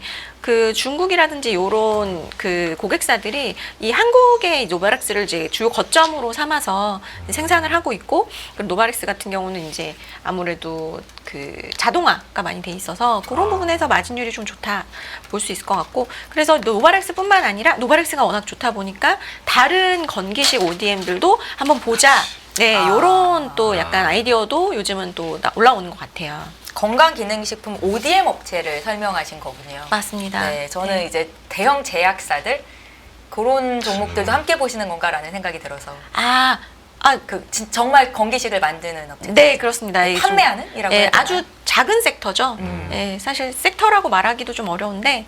중국이라든지 요런 고객사들이 이 한국의 노바렉스를 이제 주요 거점으로 삼아서 생산을 하고 있고, 그리고 노바렉스 같은 경우는 이제 아무래도 자동화가 많이 돼 있어서 그런 부분에서 마진율이 좀 좋다 볼 수 있을 것 같고, 그래서 노바렉스뿐만 아니라 노바렉스가 워낙 좋다 보니까 다른 건기식 ODM들도 한번 보자. 네, 요런 또 약간 아이디어도 요즘은 또 올라오는 것 같아요.
건강기능식품 ODM 업체를 설명하신 거군요.
맞습니다.
네, 저는 이제 대형 제약사들 그런 종목들도 함께 보시는 건가라는 생각이 들어서 정말 건기식을 만드는 업체.
네, 그렇습니다.
판매하는 이라고 해야 되나요?
아주 작은 섹터죠. 사실 섹터라고 말하기도 좀 어려운데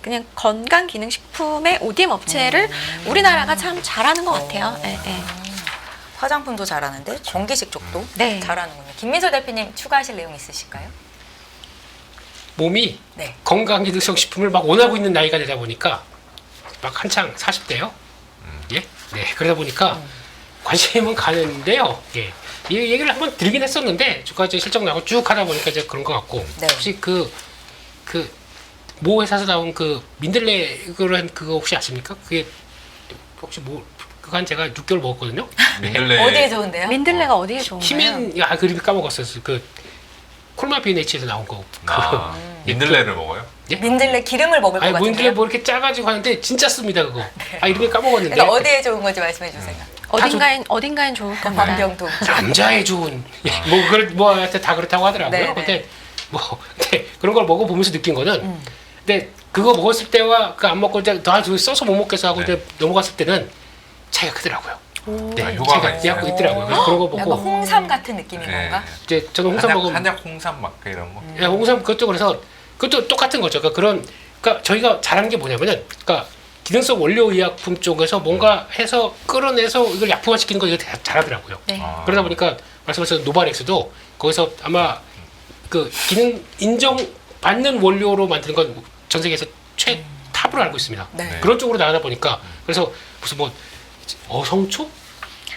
그냥 건강기능식품의 ODM 업체를 우리나라가 참 잘하는 것 같아요.
화장품도 잘하는데 건기식 쪽도
네.
잘하는군요. 김민솔 대표님 추가하실 내용 있으실까요?
몸이
네.
건강기능성 식품을 막 원하고 있는 나이가 되다 보니까 막 한창 40대요. 예? 네. 그러다 보니까 관심은 가는데요. 예. 이 얘기를 한번 드리긴 했었는데 주가 이제 실적 나고 쭉 하다 보니까 이제 그런 것 같고,
네.
혹시 모 회사에서 나온 민들레 그거 혹시 아십니까? 그게 혹시 그거 한 제가 6개월 먹었거든요.
민들레
어디에 좋은데요?
민들레가 어디에 좋은가요?
히멘 그 이름 까먹었어요. 콜마 BNH에서 나온 거.
민들레를 먹어요?
예?
민들레 기름을 먹을 것
아니
같은데요?
민들레 뭐 이렇게 짜가지고 하는데 진짜 씁니다 그거. 이름을 까먹었는데.
그러니까 어디에 좋은 건지 말씀해 주세요.
어딘가엔 좋을 겁니다.
만병동.
남자의 좋은 하여튼 다 그렇다고 하더라고요.
네, 네.
근데 근데 그런 걸 먹어보면서 느낀 거는, 근데 그거 먹었을 때와 안 먹고 이제 써서 못 먹겠어 하고
네.
이제 넘어갔을 때는 차이가 크더라고요. 네,
효과가
차이가
있어요.
있더라고요. 그래서 그런 거
약간
보고
홍삼 같은 느낌인
네.
건가?
이제 저는 홍삼 먹으면
한약 홍삼 막 이런 거.
야, 홍삼 그것도 그래서 그것도 똑같은 거죠. 그러니까 저희가 잘하는 게 뭐냐면은, 그러니까 기능성 원료 의약품 쪽에서 뭔가 해서 끌어내서 이걸 약품화시키는 거 이거 잘하더라고요.
네.
아.
그러다 보니까 말씀하신 노바렉스도 거기서 아마 기능 인정 받는 원료로 만드는 건 전 세계에서 최탑으로 알고 있습니다.
네.
그런 쪽으로 나가다 보니까 그래서 무슨 어성초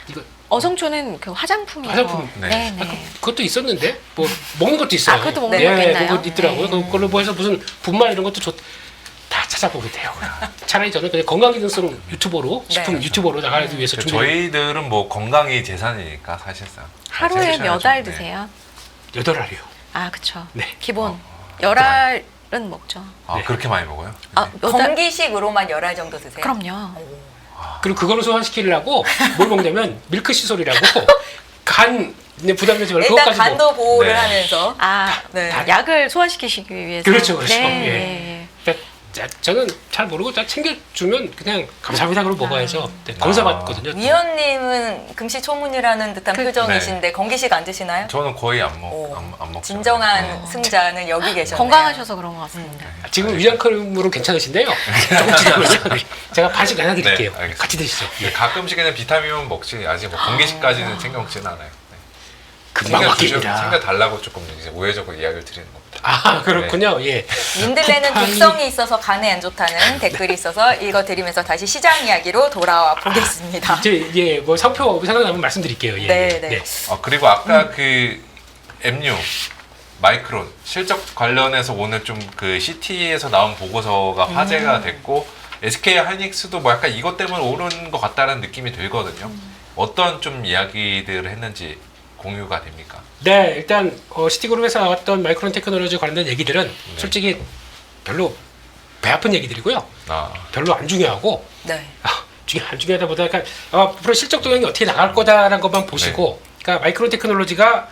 이거
어성초는 화장품이에요.
화장품.
네.
그것도 있었는데 먹는 것도 있어요.
그것도 먹는
네.
것도 있나요?
그거 있더라고요.
네.
그걸로 뭐 해서 무슨 분말 이런 것도 다 찾아보게 돼요. 차라리 저는 그냥 건강기능성 유튜버로 식품
네.
유튜버로 나가기 위해서
저희들은 뭐 건강이 재산이니까 사실상.
하루에 몇
알
알 드세요?
8알이요.
아, 그쵸.
네.
기본 10알은 먹죠.
아, 그렇게 많이 먹어요?
몇 알?
건기식으로만 10알 정도 드세요?
그럼요.
그리고 그거를 소화시키려고 뭘 먹냐면 밀크 시솔이라고 간 부담되지 말고
일단
그거까지
간도 보호를
네.
하면서
아,
네.
약을 소화시키시기 위해서.
그렇죠, 그렇죠.
네.
예.
네.
그러니까 저는 잘 모르고 다 챙겨주면 그냥 감사합니다 그러고 먹어야죠. 네, 검사 받거든요.
위원님은 금시초문이라는 듯한
그-
표정이신데 건기 씨가 안 드시나요?
저는 거의 안
오,
먹죠.
진정한 승자는 여기 계셨네요.
건강하셔서 그런 것 같습니다.
지금 위장크림으로 괜찮으신데요. 조금 지나면요. 제가 반씩 나눠드릴게요.
네, 알겠습니다.
같이 드시죠.
네, 가끔씩은 비타민만 먹지 아직 뭐 건기식까지는 챙겨 먹지는 않아요. 네.
금방 바뀝니다.
챙겨 달라고 조금 이제 우회적으로 이야기를 드리는 겁니다.
아 그렇군요. 예.
민들레는
쿠팡이-
독성이 있어서 간에 안 좋다는 댓글이 있어서 읽어드리면서 다시 시장 이야기로 돌아와 보겠습니다.
이제 뭐 상표 생각나면 말씀드릴게요. 예.
네, 네.
그리고 아까 그 MU 마이크론 실적 관련해서 오늘 좀 그 CT에서 나온 보고서가 화제가 됐고 SK 하이닉스도 뭐 약간 이것 때문에 오른 것 같다는 느낌이 들거든요. 어떤 좀 이야기들을 했는지 공유가 됩니까?
네, 일단 시티그룹에서 나왔던 마이크론 테크놀로지 관련된 얘기들은 솔직히 별로 배 아픈 얘기들이고요.
아,
별로 안 중요하고
네.
안 중요하다 보다 그러니까 앞으로 실적 동향이 어떻게 나갈 거다라는 것만 보시고 그러니까 마이크론 테크놀로지가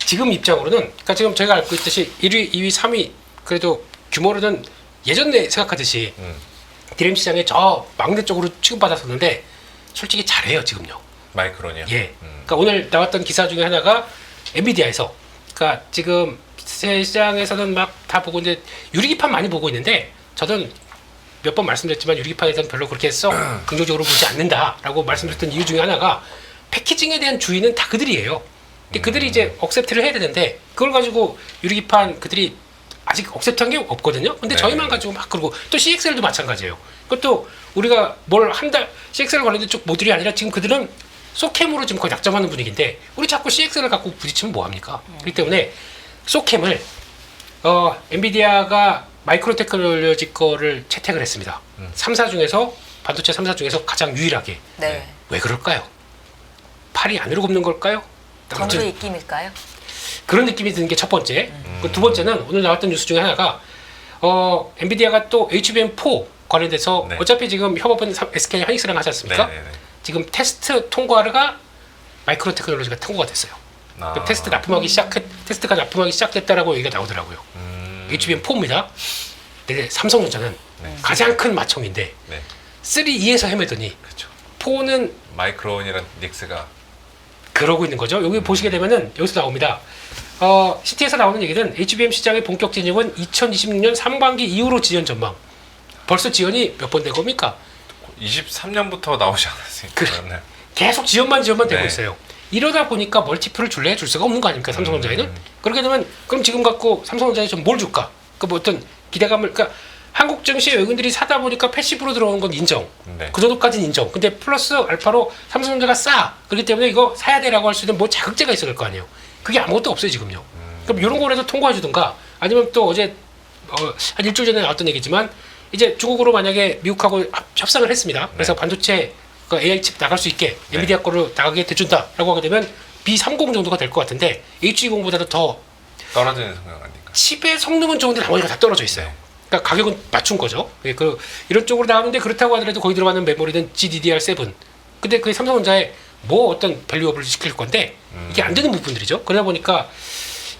지금 입장으로는 그러니까 지금 제가 알고 있듯이 1위, 2위, 3위 그래도 규모로는 예전에 생각하듯이 디램 시장에 저 막내 쪽으로 취급받았었는데 솔직히 잘해요 지금요.
마이크론이요?
예. 그러니까 오늘 나왔던 기사 중에 하나가 엔비디아에서 그러니까 지금 시장에서는 막 다 보고 이제 유리기판 많이 보고 있는데 저는 몇 번 말씀드렸지만 유리기판에서는 별로 그렇게 썩 긍정적으로 보지 않는다라고 말씀드렸던 이유 중에 하나가 패키징에 대한 주의는 다 그들이에요. 근데 그들이 이제 억셉트를 해야 되는데 그걸 가지고 유리기판 그들이 아직 억셉트한 게 없거든요. 근데
네.
저희만 가지고 막 그러고 또 CXL도 마찬가지예요. 그것도 우리가 뭘 한다 CXL 관련된 쪽 모듈이 아니라 지금 그들은 소캠으로 지금 거의 낙점하는 분위기인데 우리 자꾸 CXL을 갖고 부딪히면 뭐합니까? 그렇기 때문에 소캠을 엔비디아가 마이크로 테크놀로지 거를 채택을 했습니다. 3사 중에서 반도체 3사 중에서 가장 유일하게
네.
왜 그럴까요? 팔이 안으로 굽는 걸까요?
정부 입김일까요?
그런 느낌이 드는 게 첫 번째. 그 두 번째는 오늘 나왔던 뉴스 중에 하나가 엔비디아가 또 HBM4 관련돼서
네.
어차피 지금 협업은 SK 하이닉스랑 하지 않습니까?
네네네.
지금 테스트 통과가 마이크로 테크놀로지가 통과가 됐어요.
아,
그 테스트가 납품하기 시작됐다라고 얘기가 나오더라고요. HBM4입니다. 근데 삼성전자는
네.
가장 큰 마청인데
네,
3, 2에서 헤매더니
그렇죠.
4는
마이크론이란 닉스가
그러고 있는 거죠. 여기 보시게 되면은 여기서 나옵니다. CT에서 나오는 얘기는 HBM 시장의 본격 진입은 2026년 상반기 이후로 지연 전망. 벌써 지연이 몇 번 된 겁니까?
23년부터 나오지 않았습니까?
그래. 계속 지연만 되고
네.
있어요. 이러다 보니까 멀티플을 줄래 줄 수가 없는 거 아닙니까? 삼성전자에는. 그렇게 되면 그럼 지금 갖고 삼성전자에 좀 뭘 줄까? 그 뭐 어떤 기대감을 그러니까 한국 증시에 외국인들이 사다 보니까 패시브로 들어오는 건 인정.
네.
그 정도까지는 인정. 근데 플러스 알파로 삼성전자가 싸. 그렇기 때문에 이거 사야 돼라고 할 수 있는 뭐 자극제가 있어야 될 거 아니에요. 그게 아무것도 없어요 지금요. 그럼 이런 거라도 통과해 주든가 아니면 또 어제 한 일주일 전에 나왔던 얘기지만 이제 중국으로 만약에 미국하고 협상을 했습니다. 그래서 반도체 그 AI 칩 나갈 수 있게
네.
엔비디아 거로 나가게 대준다라고 하게 되면 B30 정도가 될 것 같은데 H20보다도 더
떨어지는 성향 아닙니까?
칩의 성능은 좋은데 나머지가 다 떨어져 있어요. 그러니까 가격은 맞춘 거죠. 예, 이런 쪽으로 나오는데 그렇다고 하더라도 거기 들어가는 메모리는 GDDR7. 근데 그게 삼성전자에 뭐 어떤 밸류업을 시킬 건데 이게 안 되는 부분들이죠. 그러다 보니까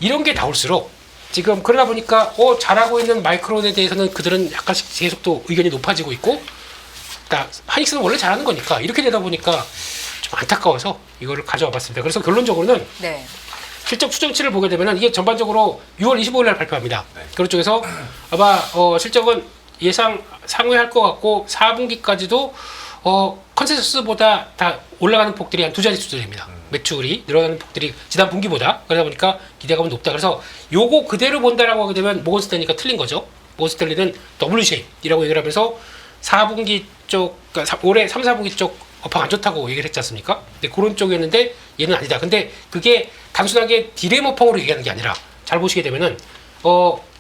이런 게 나올수록 지금 그러다 보니까 잘하고 있는 마이크론에 대해서는 그들은 약간씩 계속 또 의견이 높아지고 있고 하이닉스는 원래 잘하는 거니까 이렇게 되다 보니까 좀 안타까워서 이거를 가져와 봤습니다. 그래서 결론적으로는
네.
실적 추정치를 보게 되면 이게 전반적으로 6월 25일 날 발표합니다.
네.
그런 쪽에서 아마 실적은 예상 상회할 것 같고 4분기까지도 컨센서스보다 다 올라가는 폭들이 한 두 자릿수 됩니다. 매출이 늘어나는 폭들이 지난 분기보다 그러다 보니까 기대감은 높다. 그래서 요거 그대로 본다라고 하게 되면 모건 스탠리가 틀린 거죠. 모건 스탠리는 W 쉐입이라고 얘기를 하면서 4분기 쪽 그러니까 올해 3, 4분기 쪽 업황 안 좋다고 얘기를 했지 않습니까? 근데 그런 쪽이었는데 얘는 아니다. 근데 그게 단순하게 디램 업황으로 얘기하는 게 아니라 잘 보시게 되면은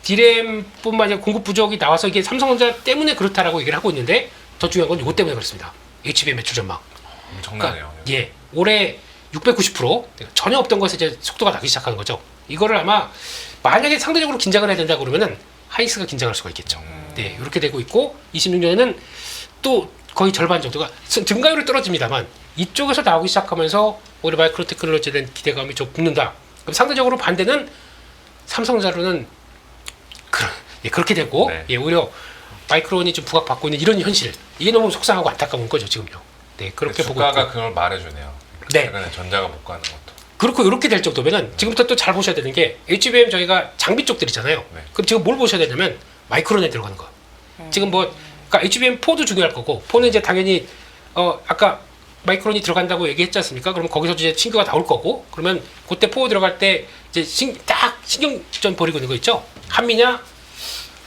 디램뿐만 아니라 공급 부족이 나와서 이게 삼성전자 때문에 그렇다라고 얘기를 하고 있는데 더 중요한 건 이것 때문에 그렇습니다. HBM 매출 전망.
엄청나네요.
예, 올해 690% 전혀 없던 것에 이제 속도가 나기 시작하는 거죠. 이거를 아마 만약에 상대적으로 긴장을 해야 된다 그러면은 하이닉스가 긴장할 수가 있겠죠. 네, 이렇게 되고 있고 26년에는 또 거의 절반 정도가 증가율이 떨어집니다만 이쪽에서 나오기 시작하면서 오히려 마이크로 테크놀로지에 대한 기대감이 좀 붙는다. 그럼 상대적으로 반대는 삼성전자로는 그렇게 되고
네.
예, 오히려 마이크론이 좀 부각받고 있는 이런 현실. 이게 너무 속상하고 안타까운 거죠 지금요. 네, 그렇게 보고
주가가
있고.
그걸 말해주네요.
네.
최근에 전자가 못 가는 것도.
그렇고 이렇게 될 정도면은 지금부터 또 잘 보셔야 되는 게 HBM 저희가 장비 쪽들이잖아요.
네.
그럼 지금 뭘 보셔야 되냐면 마이크론에 들어가는 거. 지금 뭐 그러니까 HBM4도 중요할 거고 4는 이제 당연히 아까 마이크론이 들어간다고 얘기했지 않습니까? 그러면 거기서 이제 신규가 나올 거고 그러면 그때 4 들어갈 때 이제 딱 신경전 벌이고 있는 거 있죠? 한미냐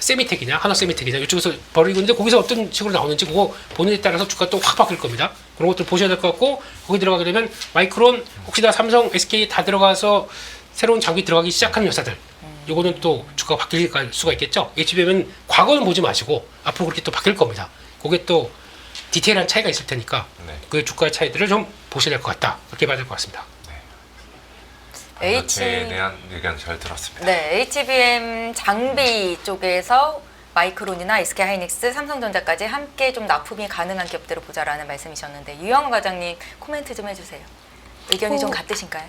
세미텍이냐 하나 세미텍이냐 이쪽에서 벌이고 있는데 거기서 어떤 식으로 나오는지 그거 보는 데 따라서 주가 또 확 바뀔 겁니다. 그런 것들 보셔야 될 것 같고 거기 들어가게 되면 마이크론 혹시나 삼성, SK 다 들어가서 새로운 장비 들어가기 시작하는 회사들 요거는 또 주가가 바뀔 수가 있겠죠. HBM은 과거는 보지 마시고 앞으로 그렇게 또 바뀔 겁니다. 그게 또 디테일한 차이가 있을 테니까
네.
그 주가 차이들을 좀 보셔야 될 것 같다. 그렇게 봐야 될 것 같습니다.
에 대한 의견 잘 들었습니다.
네, HBM 장비 쪽에서 마이크론이나 SK하이닉스, 삼성전자까지 함께 좀 납품이 가능한 기업들을 보자라는 말씀이셨는데 유영호 과장님 코멘트 좀 해주세요. 의견이 좀 같으신가요?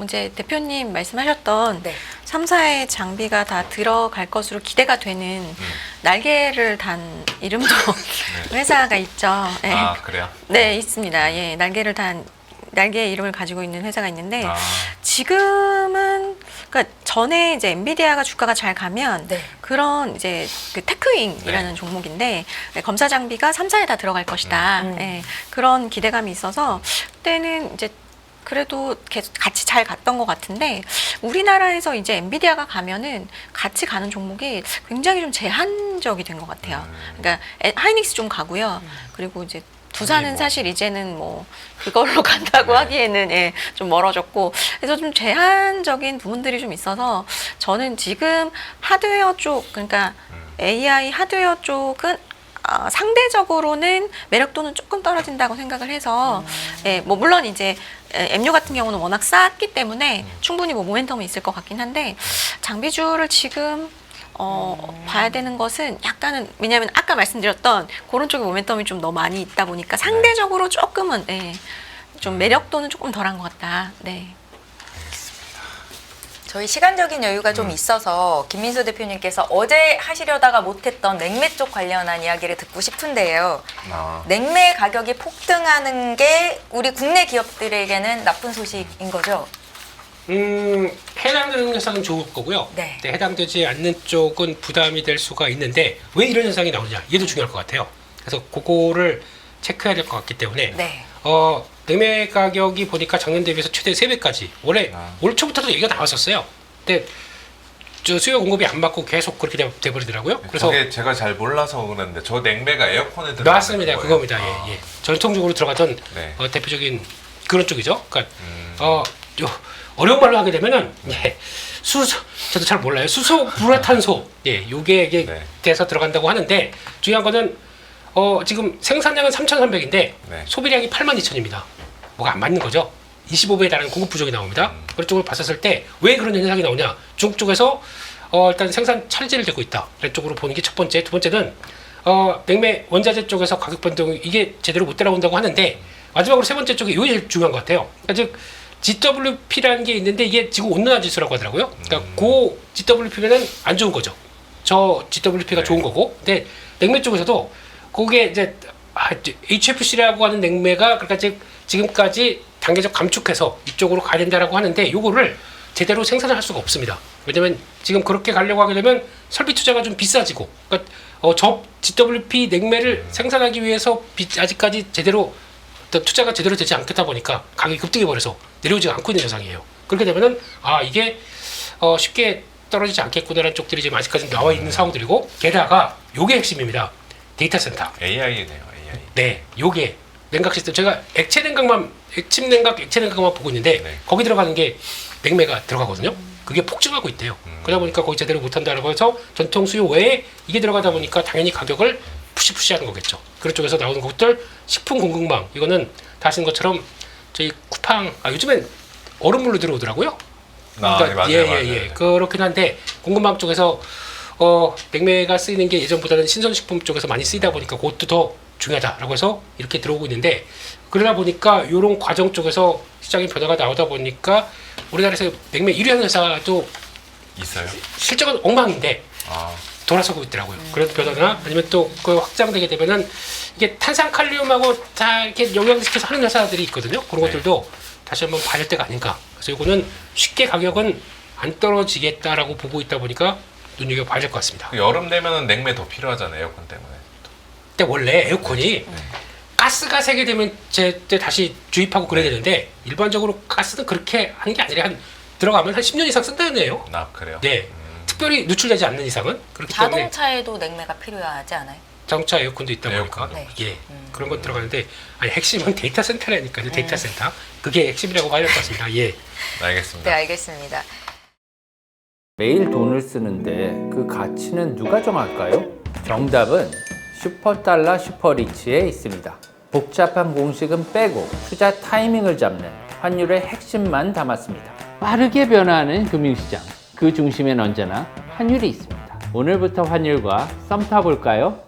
이제 대표님 말씀하셨던
네.
3사의 장비가 다 들어갈 것으로 기대가 되는 날개를 단 이름도 회사가 있죠. 네.
아 그래요?
네, 있습니다. 예, 날개의 이름을 가지고 있는 회사가 있는데
아,
지금은 그러니까 전에 이제 엔비디아가 주가가 잘 가면
네.
그런 이제 그 테크윙이라는
네.
종목인데 검사 장비가 3사에 다 들어갈 것이다. 예, 그런 기대감이 있어서 그때는 이제 그래도 계속 같이 잘 갔던 것 같은데 우리나라에서 이제 엔비디아가 가면은 같이 가는 종목이 굉장히 좀 제한적이 된 것 같아요. 그러니까 하이닉스 좀 가고요. 그리고 이제 두산은 사실 이제는 뭐 그걸로 간다고 하기에는 예, 좀 멀어졌고 그래서 좀 제한적인 부분들이 좀 있어서 저는 지금 하드웨어 쪽 그러니까 AI 하드웨어 쪽은 상대적으로는 매력도는 조금 떨어진다고 생각을 해서 예, 뭐 물론 이제 MU 같은 경우는 워낙 쌌기 때문에 충분히 뭐 모멘텀이 있을 것 같긴 한데 장비주를 지금 봐야 되는 것은 약간은 왜냐하면 아까 말씀드렸던 그런 쪽에 모멘텀이 좀 너무 많이 있다 보니까 상대적으로 조금은 예, 좀 매력도는 조금 덜한 것 같다. 네.
저희 시간적인 여유가 좀 있어서 김민수 대표님께서 어제 하시려다가 못했던 냉매 쪽 관련한 이야기를 듣고 싶은데요. 냉매 가격이 폭등하는 게 우리 국내 기업들에게는 나쁜 소식인 거죠?
해당되는 회사는 좋을 거고요.
네.
근데 해당되지 않는 쪽은 부담이 될 수가 있는데 왜 이런 현상이 나오느냐 얘도 중요할 것 같아요. 그래서 그거를 체크해야 될 것 같기 때문에
네.
냉매 가격이 보니까 작년 대비해서 최대 3배까지 올 초부터도 얘기가 나왔었어요. 근데 저 수요 공급이 안 맞고 계속 그렇게 돼버리더라고요. 그래서
그게 제가 잘 몰라서 그러는데 저 냉매가 에어컨에 들어가는
맞습니다.
거예요?
그겁니다. 예, 예. 전통적으로 들어가던
네.
대표적인 그런 쪽이죠. 그러니까 어려운 말로 하게 되면은 저도 잘 몰라요. 수소, 불화탄소, 요게 이게
네.
돼서 들어간다고 하는데 중요한 거는 지금 생산량은 3,300인데
네.
소비량이 82,000입니다. 뭐가 안 맞는 거죠. 25배에 달하는 공급 부족이 나옵니다. 그런 쪽을 봤었을 때 왜 그런 현상이 나오냐? 중국 쪽에서 일단 생산 차질을 되고 있다. 이런 쪽으로 보는 게 첫 번째. 두 번째는 냉매 원자재 쪽에서 가격 변동 이게 제대로 못 따라온다고 하는데 마지막으로 세 번째 쪽이 이게 제일 중요한 것 같아요. 그러니까 즉 GWP라는 게 있는데 이게 지금 온난화 지수라고 하더라고요. 그러니까 그 GWP면은 안 좋은 거죠. 저 GWP가
네.
좋은 거고. 근데 냉매 쪽에서도 그게 이제 HFC라고 하는 냉매가 그러니까 지금까지 단계적 감축해서 이쪽으로 가야 된다라고 하는데 요거를 제대로 생산을 할 수가 없습니다. 왜냐면 지금 그렇게 가려고 하게 되면 설비 투자가 좀 비싸지고 그러니까 저 GWP 냉매를 생산하기 위해서 아직까지 제대로 투자가 제대로 되지 않겠다 보니까 가격이 급등해 버려서 내려오지 않고 있는 현상이에요. 그렇게 되면은 이게 쉽게 떨어지지 않겠구나라는 쪽들이 지금 아직까지 나와 있는 상황들이고 게다가 요게 핵심입니다. 데이터 센터.
AI네요. AI.
네, 요게 냉각 시스템 제가 액체 냉각만 보고 있는데
네.
거기 들어가는 게 냉매가 들어가거든요. 그게 폭증하고 있대요. 그러다 보니까 거기 제대로 못한다라고 해서 전통 수요 외에 이게 들어가다 보니까 당연히 가격을 푸시하는 거겠죠. 그런 쪽에서 나오는 것들 식품 공급망 이거는 다 아시는 것처럼 저희 쿠팡 요즘엔 얼음물로 들어오더라고요.
맞아요.
그렇긴 한데 공급망 쪽에서 냉매가 쓰이는 게 예전보다는 신선식품 쪽에서 많이 쓰이다 보니까 그것도 더 중요하다라고 해서 이렇게 들어오고 있는데 그러다 보니까 이런 과정 쪽에서 시장의 변화가 나오다 보니까 우리나라에서 냉매 1위 하는 회사도
있어요?
실적은 엉망인데 돌아서고 있더라고요. 그런 변화나 아니면 또 그 확장되게 되면은 이게 탄산칼륨하고 다 이렇게 영양시켜서 하는 회사들이 있거든요. 그런
네.
것들도 다시 한번 봐야 될 때가 아닌가. 그래서 이거는 쉽게 가격은 안 떨어지겠다라고 보고 있다 보니까 눈여겨봐야 될 것 같습니다.
여름 되면은 냉매 더 필요하잖아요, 에어컨 때문에.
근데 원래 에어컨이 가스가 세게 되면 제 다시 주입하고 그래야 되는데 일반적으로 가스는 그렇게 하는 게 아니라 들어가면 한 10년 이상 쓴다네요.
아, 그래요?
네. 특별히 누출되지 않는 이상은 그렇기 때문에
자동차에도 냉매가 필요하지 않아요?
자동차 에어컨도 있다 보니까
에어컨도.
네.
예 그런 것 들어가는데 아니 핵심은 데이터 센터라니까요. 데이터 센터 그게 핵심이라고 봐야 될 것 같습니다. 예.
알겠습니다.
네, 알겠습니다.
매일 돈을 쓰는데 그 가치는 누가 정할까요? 정답은 슈퍼달러 슈퍼리치에 있습니다. 복잡한 공식은 빼고 투자 타이밍을 잡는 환율의 핵심만 담았습니다. 빠르게 변화하는 금융시장, 그 중심엔 언제나 환율이 있습니다. 오늘부터 환율과 썸 타볼까요?